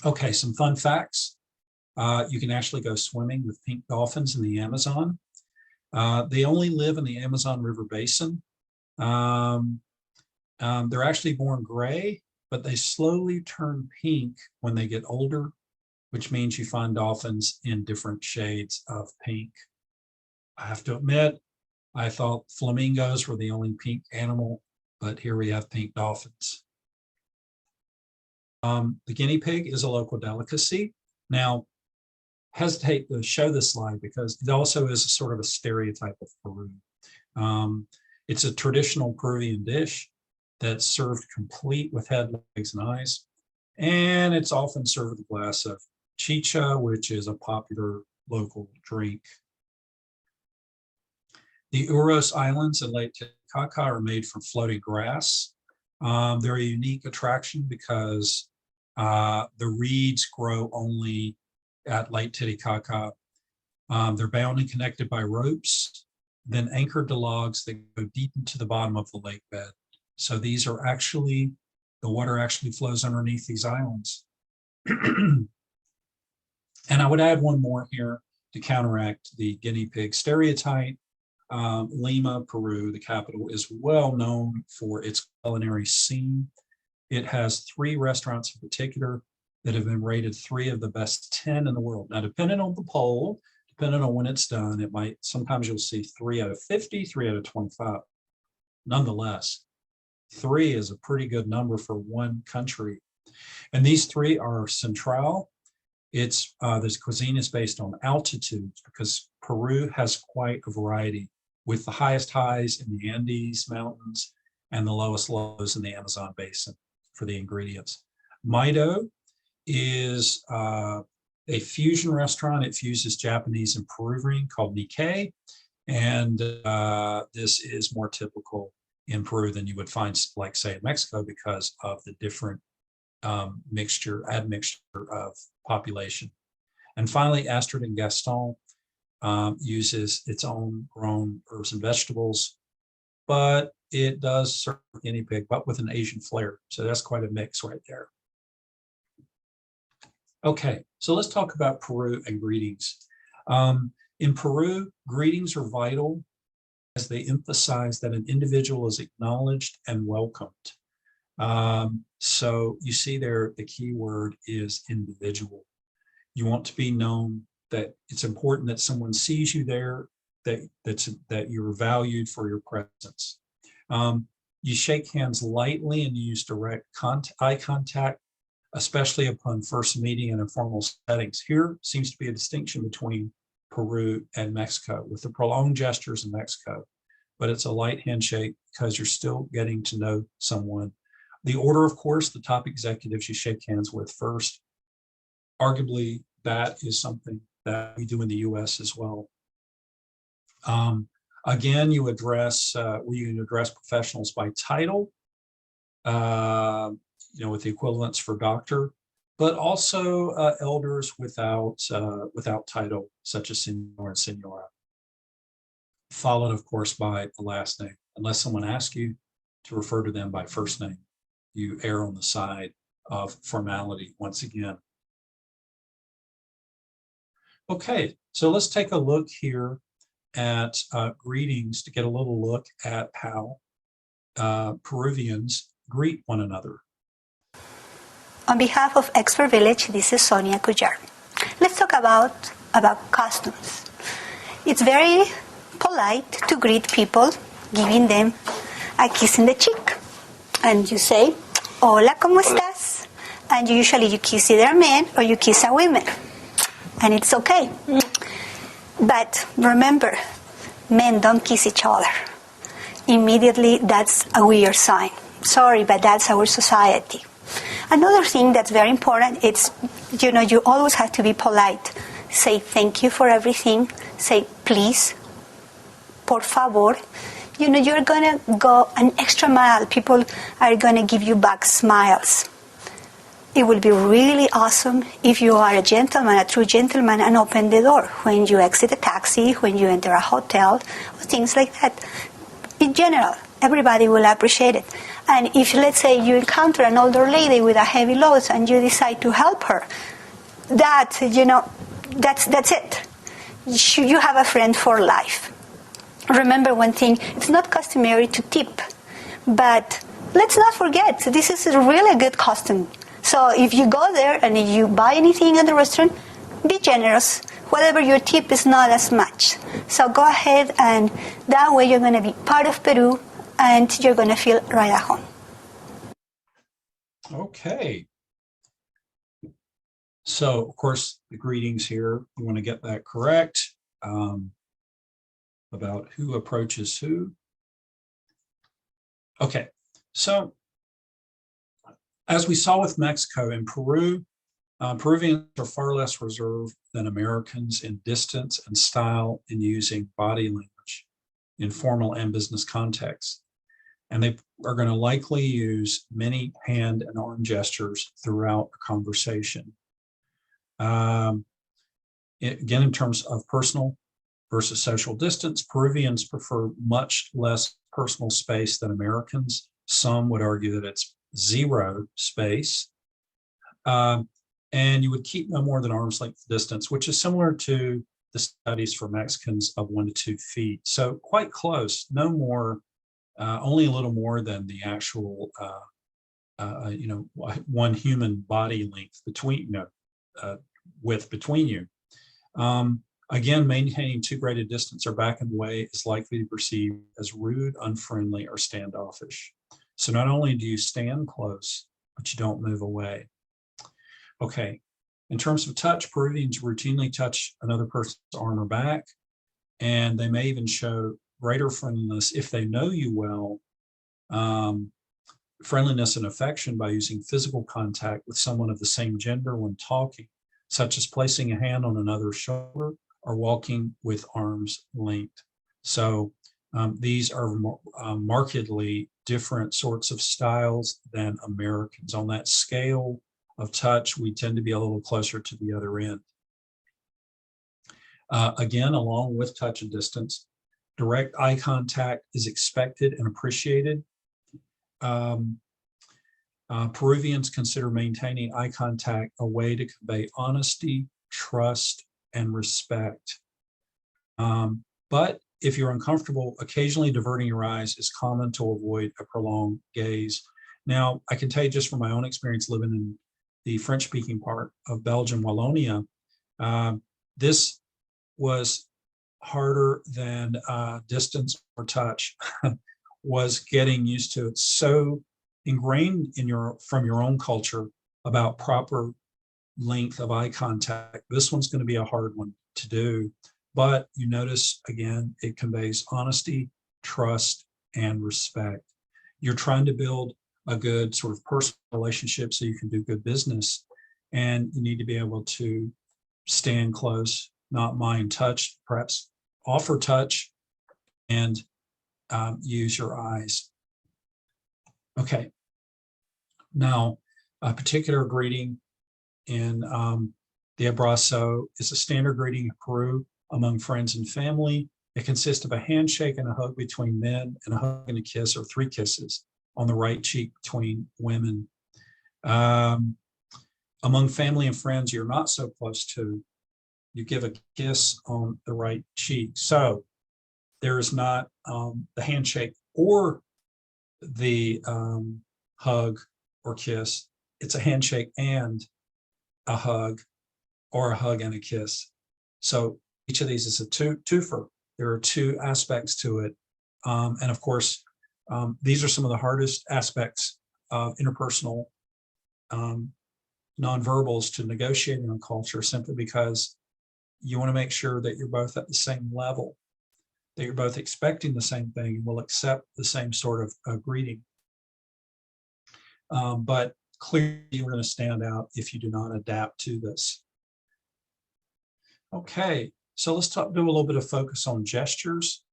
Okay, some fun facts. You can actually go swimming with pink dolphins in the Amazon. They only live in the Amazon River Basin. They're actually born gray, but they slowly turn pink when they get older, which means you find dolphins in different shades of pink. I have to admit, I thought flamingos were the only pink animal, but here we have pink dolphins. The guinea pig is a local delicacy. Now, hesitate to show this slide because it also is a sort of a stereotype of Peru. It's a traditional Peruvian dish that's served complete with head, legs, and eyes. And it's often served with a glass of chicha, which is a popular local drink. The Uros Islands in Lake Titicaca are made from floating grass. They're a unique attraction because the reeds grow only at Lake Titicaca. They're bound and connected by ropes. then anchored to logs that go deep into the bottom of the lake bed. So these are actually, the water actually flows underneath these islands. And I would add one more here to counteract the guinea pig stereotype. Lima, Peru, the capital, is well known for its culinary scene. It has 3 restaurants in particular that have been rated 3 of the best 10 in the world. Now, depending on the poll, depending on when it's done, it might, sometimes you'll see 3 out of 50, 3 out of 25. Nonetheless, 3 is a pretty good number for one country. And these 3 are Central. It's this cuisine is based on altitudes because Peru has quite a variety, with the highest highs in the Andes Mountains and the lowest lows in the Amazon basin for the ingredients. Maido is a fusion restaurant. It fuses Japanese and Peruvian called Nikkei. And this is more typical in Peru than you would find, like, say, in Mexico, because of the different admixture of population. And finally, Astrid and Gaston uses its own grown herbs and vegetables, but it does serve guinea pig, but with an Asian flair. So that's quite a mix right there. Okay, so let's talk about Peru and greetings. In Peru, greetings are vital as they emphasize that an individual is acknowledged and welcomed. So you see there, the key word is individual. You want to be known, that it's important that someone sees you there, that you're valued for your presence. You shake hands lightly and use direct eye contact, especially upon first meeting in informal settings. Here seems to be a distinction between Peru and Mexico, with the prolonged gestures in Mexico, but it's a light handshake because you're still getting to know someone. The order, of course, the top executives you shake hands with first. Arguably, that is something that we do in the US as well. Again, you address professionals by title, with the equivalents for doctor, but also elders without title, such as senor and senora. Followed, of course, by the last name, unless someone asks you to refer to them by first name. You err on the side of formality once again. Okay, so let's take a look here at greetings to get a little look at how Peruvians greet one another. On behalf of Expert Village, this is Sonia Cujar. Let's talk about customs. It's very polite to greet people, giving them a kiss in the cheek. And you say, hola, ¿cómo estás? And usually you kiss either a man or you kiss a woman. And it's okay. But remember, men don't kiss each other. Immediately, that's a weird sign. Sorry, but that's our society. Another thing that's very important, it's, you always have to be polite. Say thank you for everything. Say please, por favor. You're going to go an extra mile. People are going to give you back smiles. It will be really awesome if you are a gentleman, a true gentleman, and open the door when you exit a taxi, when you enter a hotel, or things like that. In general, everybody will appreciate it. And if, let's say, you encounter an older lady with a heavy load and you decide to help her, that's it. You have a friend for life. Remember one thing, it's not customary to tip, but let's not forget, this is a really good custom. So if you go there and if you buy anything at the restaurant, be generous. Whatever your tip is not as much. So go ahead, and that way you're going to be part of Peru and you're going to feel right at home. Okay. So, of course, the greetings here, you want to get that correct about who approaches who. Okay, so as we saw with Mexico and Peru, Peruvians are far less reserved than Americans in distance and style in using body language in formal and business contexts. And they are going to likely use many hand and arm gestures throughout a conversation. Again, in terms of personal versus social distance. Peruvians prefer much less personal space than Americans. Some would argue that it's zero space. And you would keep no more than arm's length distance, which is similar to the studies for Mexicans of 1 to 2 feet. So quite close, no more, only a little more than the actual, one human body length between, width between you. Again, maintaining too great a distance or backing away is likely to be perceived as rude, unfriendly, or standoffish. So not only do you stand close, but you don't move away. Okay, in terms of touch, Peruvians routinely touch another person's arm or back, and they may even show greater friendliness if they know you well, friendliness and affection by using physical contact with someone of the same gender when talking, such as placing a hand on another's shoulder or walking with arms linked. So these are markedly different sorts of styles than Americans. On that scale of touch, we tend to be a little closer to the other end. Again, along with touch and distance, direct eye contact is expected and appreciated. Peruvians consider maintaining eye contact a way to convey honesty, trust, and respect. But if you're uncomfortable, occasionally diverting your eyes is common to avoid a prolonged gaze. Now, I can tell you just from my own experience living in the French-speaking part of Belgium, Wallonia, this was harder than distance or touch, was getting used to it. So ingrained in from your own culture about proper length of eye contact. This one's going to be a hard one to do, but you notice again, it conveys honesty, trust, and respect. You're trying to build a good sort of personal relationship so you can do good business, and you need to be able to stand close, not mind touch, perhaps offer touch, and use your eyes. Okay. Now, a particular greeting in the abrazo is a standard greeting in Peru among friends and family. It consists of a handshake and a hug between men, and a hug and a kiss, or 3 kisses on the right cheek between women. Among family and friends you're not so close to, you give a kiss on the right cheek. So there is not the handshake or the hug or kiss. It's a handshake and a hug, or a hug and a kiss. So each of these is a twofer. There are 2 aspects to it. And of course, these are some of the hardest aspects of interpersonal nonverbals to negotiate in a culture, simply because you want to make sure that you're both at the same level, that you're both expecting the same thing and will accept the same sort of greeting. But clearly you're going to stand out if you do not adapt to this. Okay, so let's do a little bit of focus on gestures.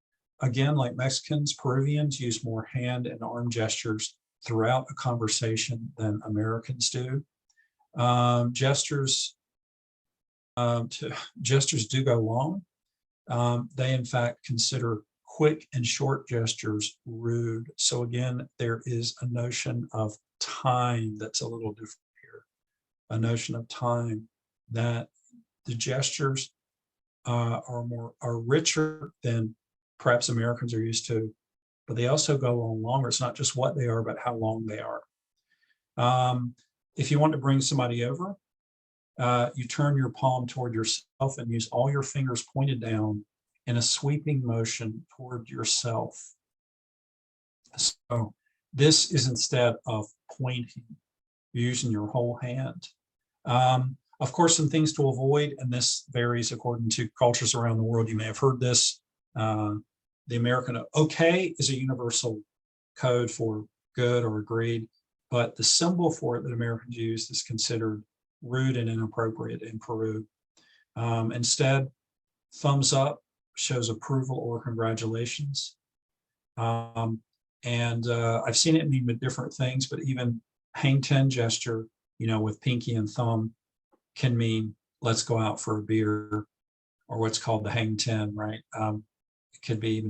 Again, like Mexicans, Peruvians use more hand and arm gestures throughout a conversation than Americans do. Gestures do go long. They in fact consider quick and short gestures rude. So again, there is a notion of time that's a little different here. A notion of time, that the gestures are richer than perhaps Americans are used to, but they also go on longer. It's not just what they are, but how long they are. If you want to bring somebody over, you turn your palm toward yourself and use all your fingers pointed down in a sweeping motion toward yourself. So this is instead of pointing, you're using your whole hand. Of course, some things to avoid, and this varies according to cultures around the world. You may have heard this. The American okay is a universal code for good or agreed, but the symbol for it that Americans use is considered rude and inappropriate in Peru. Instead, thumbs up shows approval or congratulations. I've seen it mean different things, but even hang 10 gesture, with pinky and thumb, can mean let's go out for a beer. or what's called the hang 10, right? It could be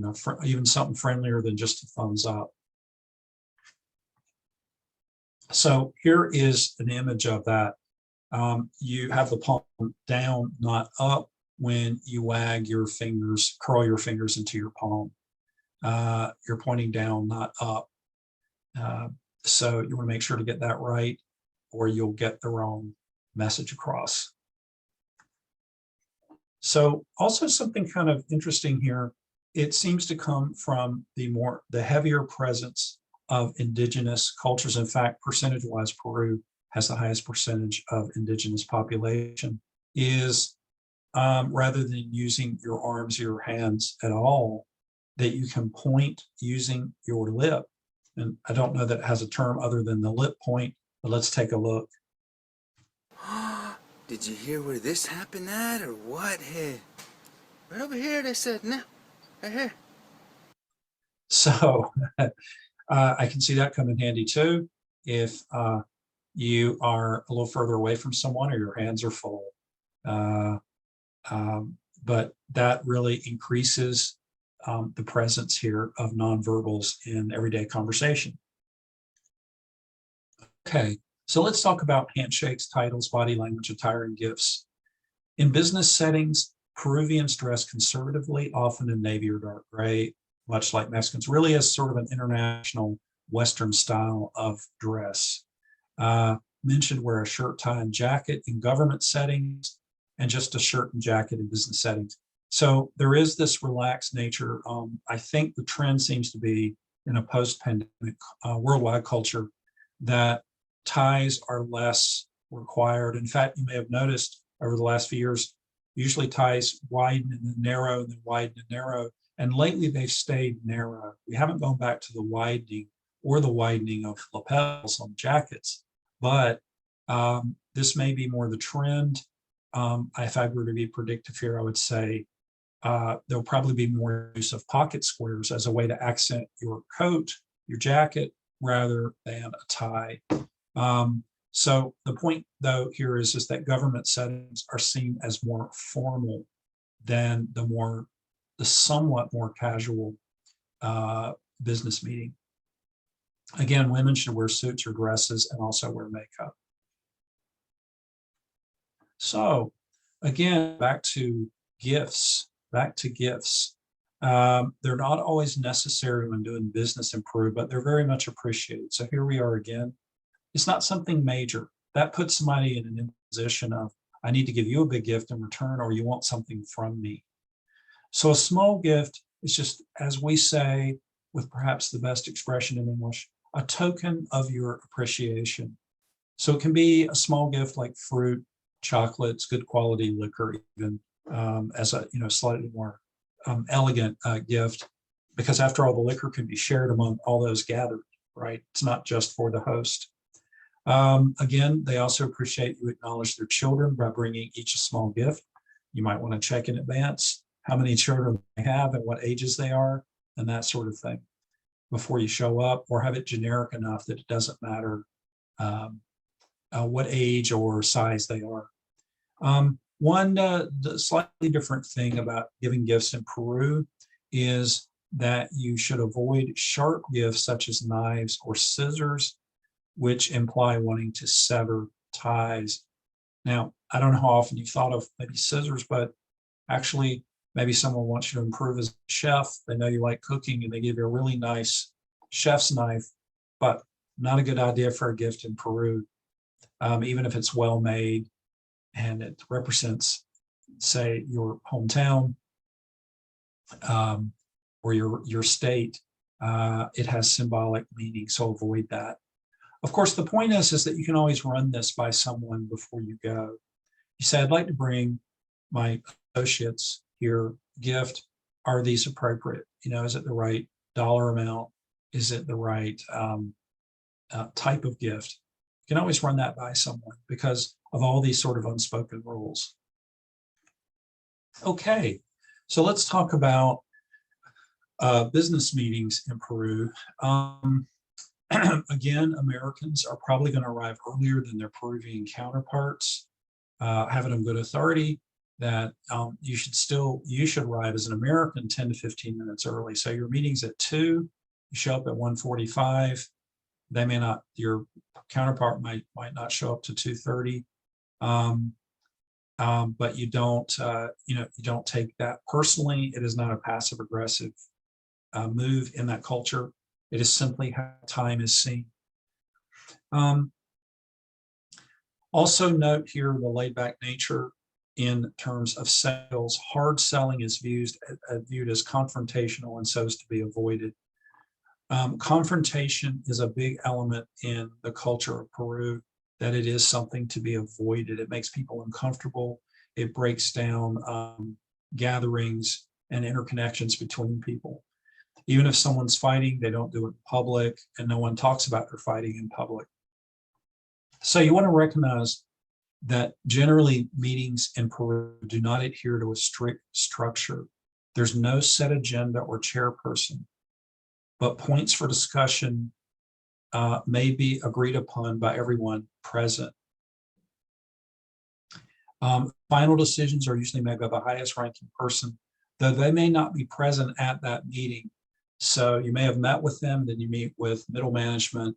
even something friendlier than just a thumbs up. So here is an image of that. You have the palm down, not up, when you wag your fingers, curl your fingers into your palm. You're pointing down, not up. So you want to make sure to get that right, or you'll get the wrong message across. So also something kind of interesting here, it seems to come from the heavier presence of indigenous cultures. In fact, percentage-wise, Peru has the highest percentage of indigenous population, is rather than using your arms, your hands at all, that you can point using your lip. And I don't know that it has a term other than the lip point, but let's take a look. Did you hear where this happened at, or what? Hey, right over here, they said, no, right here. So I can see that come in handy too if you are a little further away from someone or your hands are full. But that really increases the presence here of nonverbals in everyday conversation. Okay, so let's talk about handshakes, titles, body language, attire, and gifts. In business settings, Peruvians dress conservatively, often in navy or dark gray, much like Mexicans, really as sort of an international Western style of dress. Men should wear a shirt, tie, and jacket in government settings, and just a shirt and jacket in business settings. So there is this relaxed nature. I think the trend seems to be in a post-pandemic worldwide culture that ties are less required. In fact, you may have noticed over the last few years, usually ties widen and then narrow and then widen and narrow. And lately they've stayed narrow. We haven't gone back to the widening of lapels on jackets, but this may be more the trend. If I were to be predictive here, I would say there'll probably be more use of pocket squares as a way to accent your coat, your jacket, rather than a tie. So the point though here is that government settings are seen as more formal than the somewhat more casual business meeting. Again, women should wear suits or dresses and also wear makeup. So again, back to gifts. They're not always necessary when doing business in Peru, but they're very much appreciated. So here we are again. It's not something major. That puts somebody in an position of, I need to give you a big gift in return, or you want something from me. So a small gift is just, as we say, with perhaps the best expression in English, a token of your appreciation. So it can be a small gift like fruit, chocolates, good quality liquor, even as a slightly more elegant gift, because after all, the liquor can be shared among all those gathered, right? It's not just for the host. Again, they also appreciate you acknowledge their children by bringing each a small gift. You might want to check in advance how many children they have and what ages they are and that sort of thing before you show up, or have it generic enough that it doesn't matter what age or size they are. One slightly different thing about giving gifts in Peru is that you should avoid sharp gifts such as knives or scissors, which imply wanting to sever ties. Now, I don't know how often you've thought of maybe scissors, but actually maybe someone wants you to improve as a chef. They know you like cooking and they give you a really nice chef's knife, but not a good idea for a gift in Peru, even if it's well made and it represents, say, your hometown or your state. It has symbolic meaning, so avoid that. Of course, the point is that you can always run this by someone before you go. You say, I'd like to bring my associates here gift. Are these appropriate? Is it the right dollar amount? Is it the right type of gift? You can always run that by someone because of all these sort of unspoken rules. Okay, so let's talk about business meetings in Peru. Again, Americans are probably going to arrive earlier than their Peruvian counterparts, having them good authority. that you should arrive as an American 10 to 15 minutes early. So your meeting's at 2, you show up at 1:45. They may not, your counterpart might not show up to 2:30. But you don't take that personally. It is not a passive aggressive move in that culture. It is simply how time is seen. Also note here the laid back nature in terms of sales. Hard selling is viewed as confrontational and so is to be avoided. Confrontation is a big element in the culture of Peru, that it is something to be avoided. It makes people uncomfortable. It breaks down gatherings and interconnections between people. Even if someone's fighting, they don't do it in public, and no one talks about their fighting in public. So you want to recognize that generally meetings in Peru do not adhere to a strict structure. There's no set agenda or chairperson, but points for discussion may be agreed upon by everyone present. Final decisions are usually made by the highest ranking person, though they may not be present at that meeting. So you may have met with them, then you meet with middle management,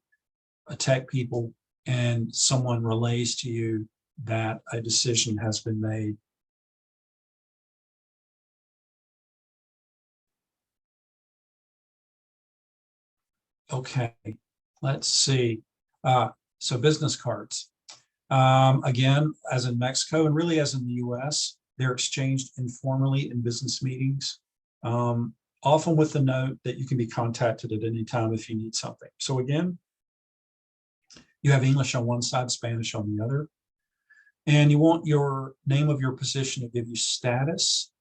tech people, and someone relays to you that a decision has been made. Okay, let's see. So business cards. Again, as in Mexico and really as in the US, they're exchanged informally in business meetings, often with the note that you can be contacted at any time if you need something. So again, you have English on one side, Spanish on the other, and you want your name of your position to give you status.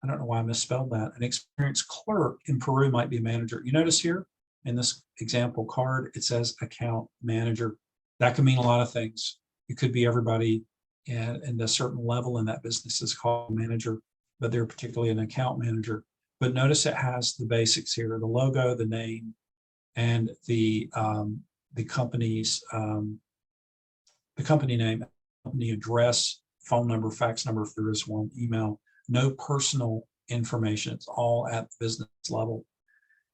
I don't know why I misspelled that. An experienced clerk in Peru might be a manager. You notice here in this example card, it says account manager. That can mean a lot of things. It could be everybody in a certain level in that business is called manager, but they're particularly an account manager. But notice it has the basics here: the logo, the name, and the company's the company name, company address, phone number, fax number if there is one, email. No personal information. It's all at the business level.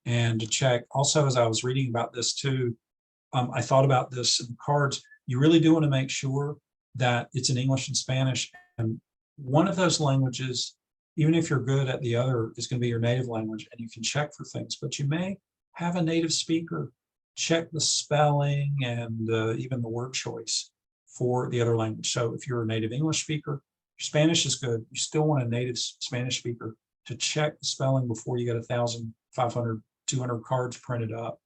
And to check, also, as I was reading about this too, I thought about this in cards. You really do want to make sure that it's in English and Spanish, and one of those languages, even if you're good at the other, is going to be your native language, and you can check for things. But you may have a native speaker check the spelling and even the word choice for the other language. So if you're a native English speaker, Spanish is good. You still want a native Spanish speaker to check the spelling before you get 1,000, 500, 200 cards printed up,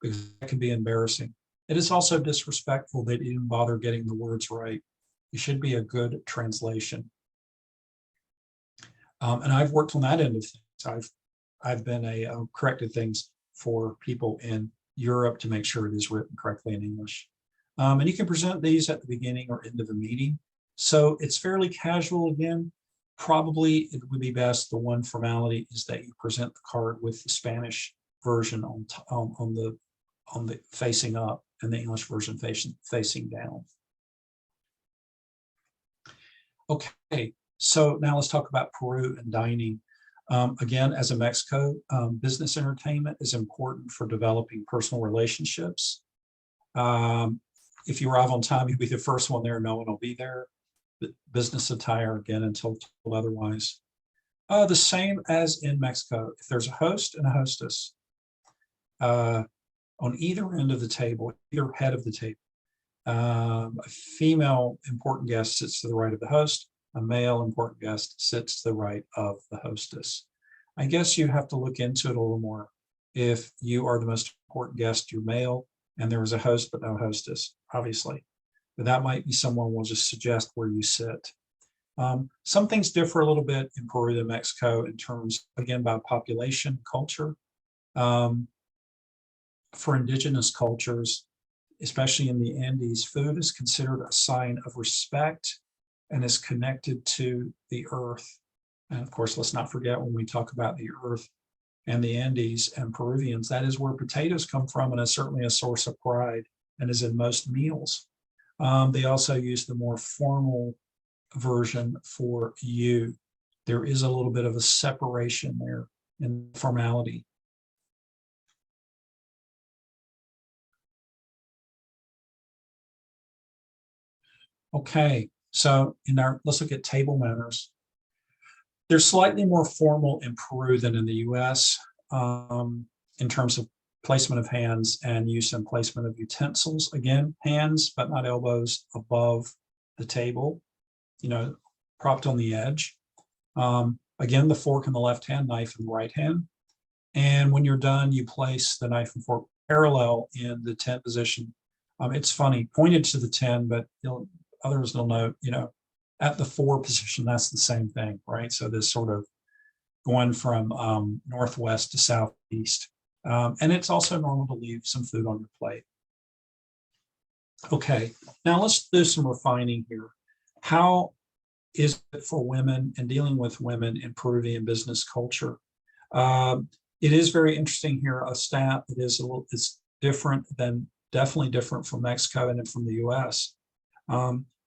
because that can be embarrassing. It is also disrespectful that you didn't bother getting the words right. It should be a good translation. And I've worked on that end of things. I've been corrected things for people in Europe to make sure it is written correctly in English. And you can present these at the beginning or end of the meeting. So it's fairly casual again. Probably it would be best, the one formality is that you present the card with the Spanish version on the facing up and the English version facing down. Okay, so now let's talk about Peru and dining. Again, as in Mexico, business entertainment is important for developing personal relationships. If you arrive on time, you'll be the first one there. No one will be there. Business attire, again, until told otherwise. The same as in Mexico. If there's a host and a hostess on either end of the table, either head of the table, a female important guest sits to the right of the host. A male important guest sits to the right of the hostess. I guess you have to look into it a little more. If you are the most important guest, you're male, and there is a host but no hostess, obviously. But that might be someone will just suggest where you sit. Some things differ a little bit in Peru than Mexico in terms, again, by population, culture. For indigenous cultures, especially in the Andes, food is considered a sign of respect and is connected to the earth. And of course, let's not forget when we talk about the earth and the Andes and Peruvians, that is where potatoes come from, and is certainly a source of pride and is in most meals. They also use the more formal version for you. There is a little bit of a separation there in formality. Okay, so let's look at table manners. They're slightly more formal in Peru than in the US in terms of placement of hands and use and placement of utensils. Again, hands, but not elbows above the table, propped on the edge. Again, the fork in the left hand, knife in the right hand. And when you're done, you place the knife and fork parallel in the 10 position. It's funny, pointed to the 10, but others will note, at the 4 position, that's the same thing, right? So this sort of going from northwest to southeast. And it's also normal to leave some food on your plate. Okay, now let's do some refining here. How is it for women and dealing with women in Peruvian business culture? It is very interesting here, a stat that is different than, definitely different from Mexico and from the US.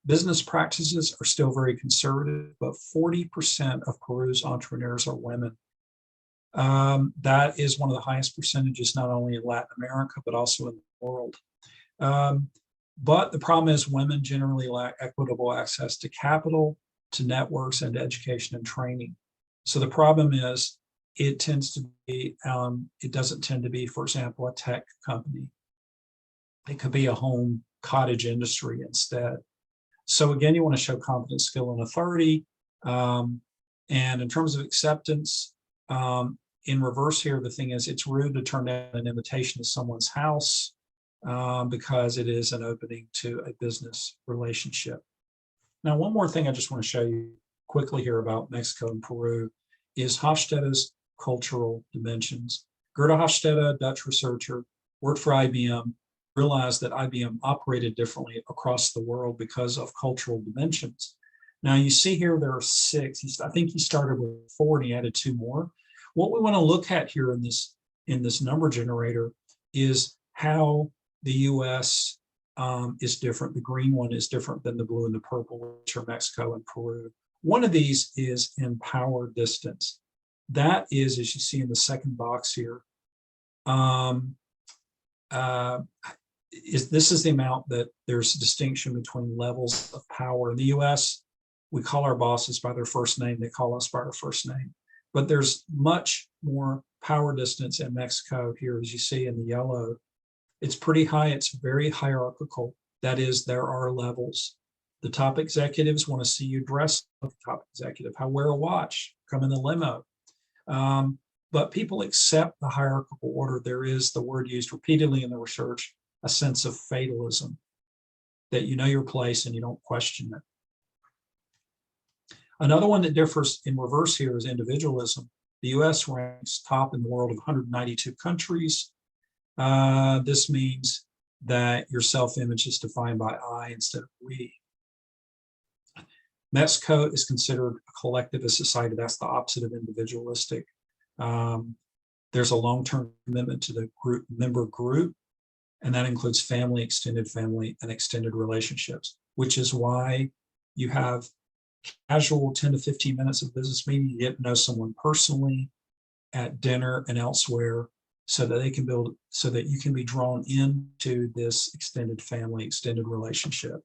Business practices are still very conservative, but 40% of Peru's entrepreneurs are women. That is one of the highest percentages, not only in Latin America, but also in the world. But the problem is women generally lack equitable access to capital, to networks, and to education and training. So the problem is it tends to be, it doesn't tend to be, for example, a tech company. It could be a home cottage industry instead. So again, you want to show competence, skill, and authority. And in terms of acceptance, in reverse here, the thing is it's rude to turn down an invitation to someone's house because it is an opening to a business relationship. Now, one more thing I just want to show you quickly here about Mexico and Peru is Hofstede's cultural dimensions. Gerda Hofstede, a Dutch researcher, worked for IBM, realized that IBM operated differently across the world because of cultural dimensions. Now you see here there are 6. I think he started with 4 and he added 2 more. What we want to look at here in this number generator is how the US is different. The green one is different than the blue and the purple, which are Mexico and Peru. One of these is in power distance. That is, as you see in the second box here, this is the amount that there's a distinction between levels of power. In the US, we call our bosses by their first name. They call us by our first name. But there's much more power distance in Mexico here, as you see in the yellow. It's pretty high. It's very hierarchical. That is, there are levels. The top executives want to see you dress like a top executive. How wear a watch, come in the limo. But people accept the hierarchical order. There is the word used repeatedly in the research, a sense of fatalism, that you know your place and you don't question it. Another one that differs in reverse here is individualism. The US ranks top in the world of 192 countries. This means that your self-image is defined by I instead of we. Mexico is considered a collectivist society. That's the opposite of individualistic. There's a long-term commitment to the member group, and that includes family, extended family, and extended relationships, which is why you have casual 10 to 15 minutes of business meeting. You get to know someone personally at dinner and elsewhere, so that they can build, so that you can be drawn into this extended family, extended relationship.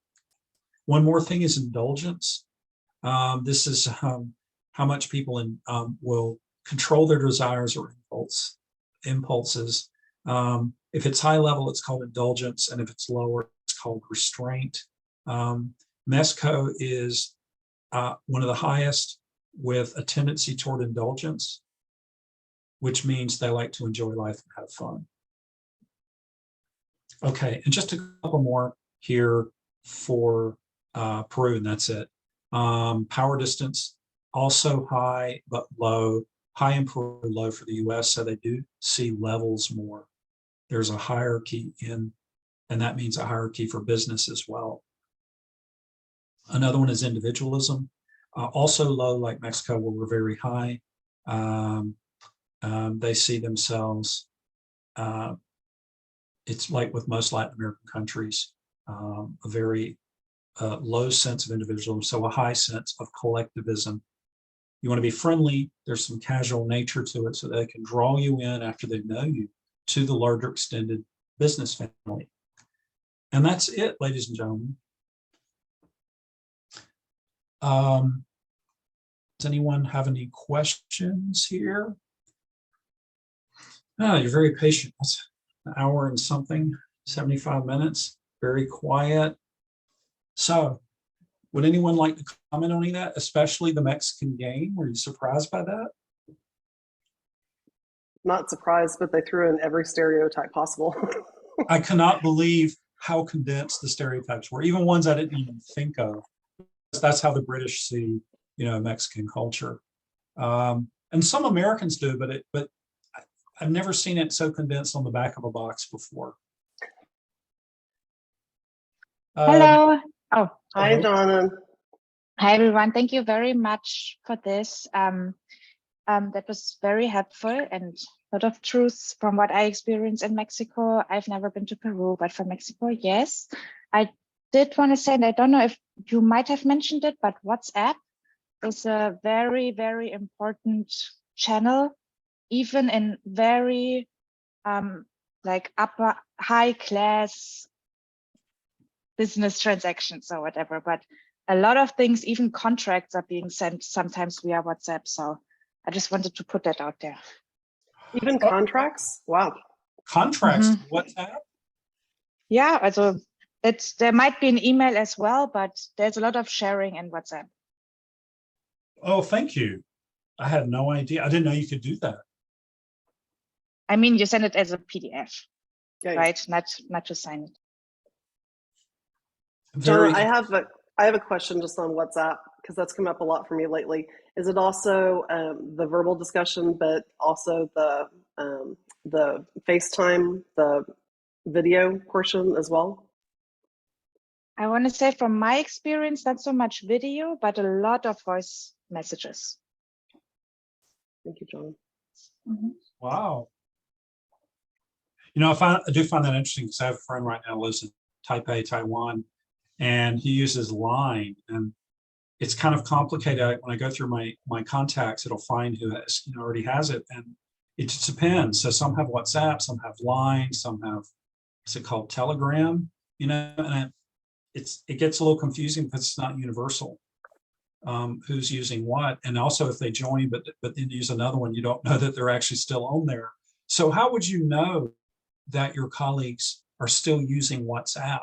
One more thing is indulgence. This is how much people will control their desires or impulses. If it's high level, it's called indulgence, and if it's lower, it's called restraint. Mexico is one of the highest with a tendency toward indulgence, which means they like to enjoy life and have fun. Okay, and just a couple more here for Peru, and that's it. Power distance, also high, but low. High in Peru, low for the US, so they do see levels more. There's a hierarchy and that means a hierarchy for business as well. Another one is individualism, also low like Mexico, where we're very high. They see themselves, it's like with most Latin American countries, a very a low sense of individualism, so a high sense of collectivism. You want to be friendly. There's some casual nature to it so they can draw you in after they know you to the larger extended business family. And that's it, ladies and gentlemen. Does anyone have any questions here? Oh, you're very patient. That's an hour and something, 75 minutes, very quiet. So would anyone like to comment on any of that, especially the Mexican game? Were you surprised by that? Not surprised, but they threw in every stereotype possible. I cannot believe how condensed the stereotypes were, even ones I didn't even think of. That's how the British see, Mexican culture. And some Americans do, but I've never seen it so condensed on the back of a box before. Hello. Oh, Hi, Donna. hi everyone. Thank you very much for this. That was very helpful and a lot of truths from what I experienced in Mexico. I've never been to Peru, but for Mexico, yes. I did want to say, and I don't know if you might have mentioned it, but WhatsApp is a very, very important channel, even in very like upper high class business transactions or whatever. But a lot of things, even contracts, are being sent sometimes via WhatsApp. So I just wanted to put that out there. Even contracts? Wow. Contracts, WhatsApp? Yeah, also there might be an email as well, but there's a lot of sharing in WhatsApp. Oh, thank you. I had no idea. I didn't know you could do that. I mean, you send it as a PDF, Yeah, right? Not to sign it. John, I have a question just on WhatsApp because that's come up a lot for me lately. Is it also the verbal discussion, but also the FaceTime, the video portion as well? I want to say from my experience, not so much video, but a lot of voice messages. Thank you, John. Wow. I do find that interesting because I have a friend right now who lives in Taipei, Taiwan, and he uses Line, and it's kind of complicated. When I go through my contacts, it'll find who has, already has it, and it just depends. So some have WhatsApp, some have Line, some have, what's it called, Telegram, and it gets a little confusing because it's not universal. Who's using what, and also if they join but then use another one, you don't know that they're actually still on there. So how would you know that your colleagues are still using WhatsApp?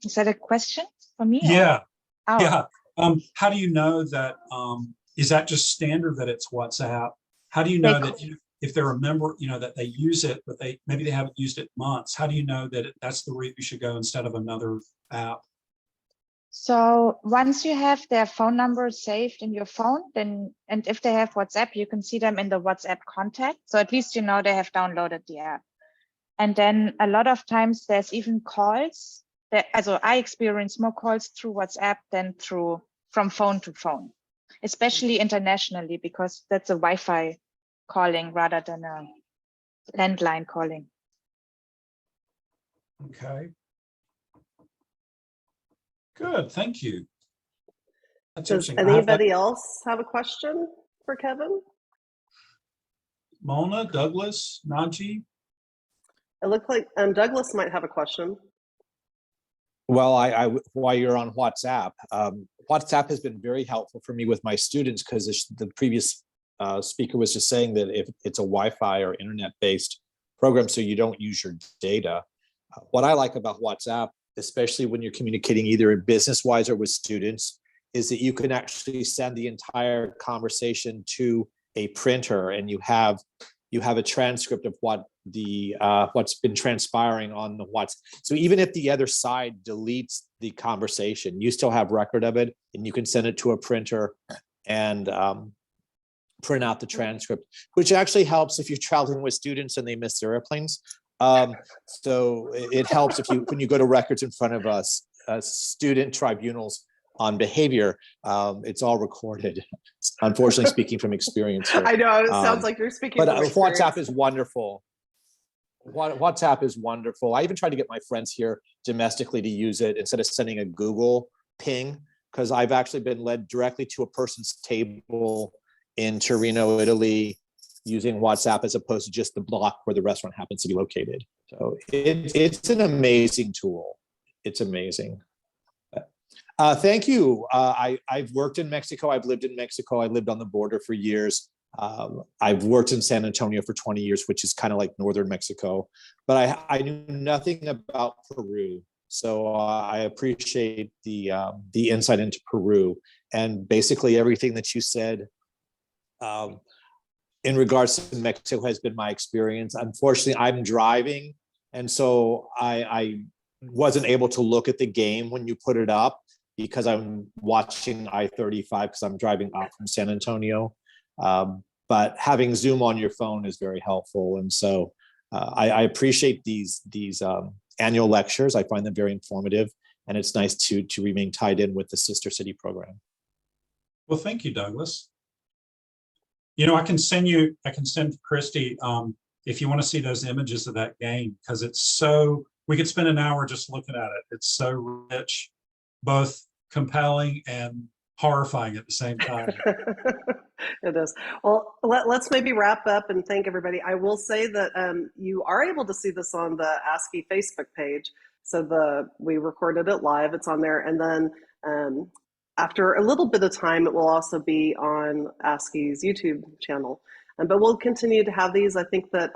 Is that a question for me? Yeah. Oh. Yeah. How do you know that? Is that just standard that it's WhatsApp? How do you know that if they're a member, that they use it, but maybe they haven't used it months? How do you know that that's the route you should go instead of another app? So once you have their phone number saved in your phone, and if they have WhatsApp, you can see them in the WhatsApp contact. So at least they have downloaded the app. And then a lot of times there's even calls. Also I experience more calls through WhatsApp than from phone to phone, especially internationally, because that's a Wi-Fi calling rather than a landline calling. Okay. Good, thank you. That's Does interesting. anybody else have a question for Kevin? Mona, Douglas, Najee? It looked like Douglas might have a question. Well, while you're on WhatsApp, WhatsApp has been very helpful for me with my students because the previous speaker was just saying that if it's a Wi-Fi or internet-based program, so you don't use your data. What I like about WhatsApp, especially when you're communicating either business-wise or with students, is that you can actually send the entire conversation to a printer, and you have a transcript of what's been transpiring on the WhatsApp. So even if the other side deletes the conversation, you still have record of it, and you can send it to a printer and print out the transcript, which actually helps if you're traveling with students and they miss their airplanes. So it helps when you go to records in front of student tribunals on behavior, it's all recorded. Unfortunately, speaking from experience here. I know, it sounds like you're speaking but from experience. WhatsApp is wonderful. WhatsApp is wonderful. I even tried to get my friends here domestically to use it instead of sending a Google ping, because I've actually been led directly to a person's table in Torino, Italy, using WhatsApp as opposed to just the block where the restaurant happens to be located. So it's an amazing tool. It's amazing. Thank you. I've worked in Mexico. I've lived in Mexico. I lived on the border for years. I've worked in San Antonio for 20 years, which is kind of like northern Mexico, but I knew nothing about Peru. So I appreciate the insight into Peru, and basically everything that you said in regards to Mexico has been my experience. Unfortunately, I'm driving, and so I wasn't able to look at the game when you put it up because I'm watching I-35 because I'm driving up from San Antonio. But having Zoom on your phone is very helpful. And so I appreciate these annual lectures. I find them very informative, and it's nice to remain tied in with the Sister City program. Well, thank you, Douglas. You know, I can send Christy if you want to see those images of that game, because it's so, we could spend an hour just looking at it. It's so rich, both compelling and horrifying at the same time. It is. Well, let's maybe wrap up and thank everybody. I will say that you are able to see this on the ASCI Facebook page. So we recorded it live. It's on there. And then after a little bit of time, it will also be on ASCI's YouTube channel. But we'll continue to have these. I think that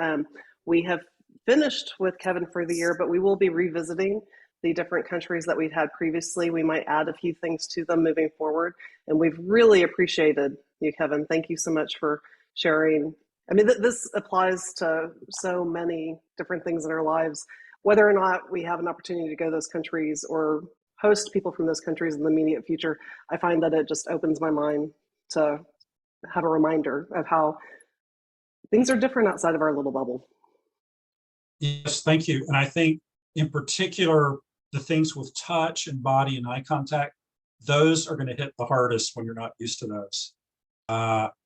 we have finished with Kevin for the year, but we will be revisiting the different countries that we've had previously. We might add a few things to them moving forward. And we've really appreciated you, Kevin. Thank you so much for sharing. I mean, this applies to so many different things in our lives, whether or not we have an opportunity to go to those countries or host people from those countries in the immediate future. I find that it just opens my mind to have a reminder of how things are different outside of our little bubble. Yes, thank you. And I think in particular, the things with touch and body and eye contact, those are going to hit the hardest when you're not used to those.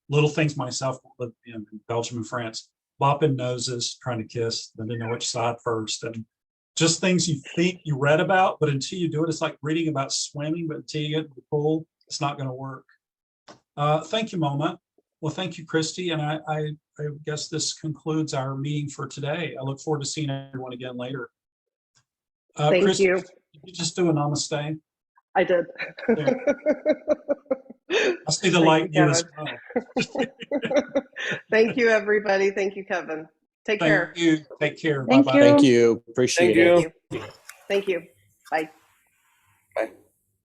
Little things myself, in Belgium and France, bopping noses, trying to kiss, then didn't know which side first. And just things you think you read about, but until you do it, it's like reading about swimming, but until you get to the pool, it's not going to work. Thank you, Moma. Well, thank you, Christy. And I guess this concludes our meeting for today. I look forward to seeing everyone again later. Thank Christy, you. did you just do a namaste? I did. Yeah. I see the light in you as well. Thank you, everybody. Thank you, Kevin. Take care. Thank you. Take care. Thank Bye-bye. you. Thank you. Appreciate it. Thank you. Bye.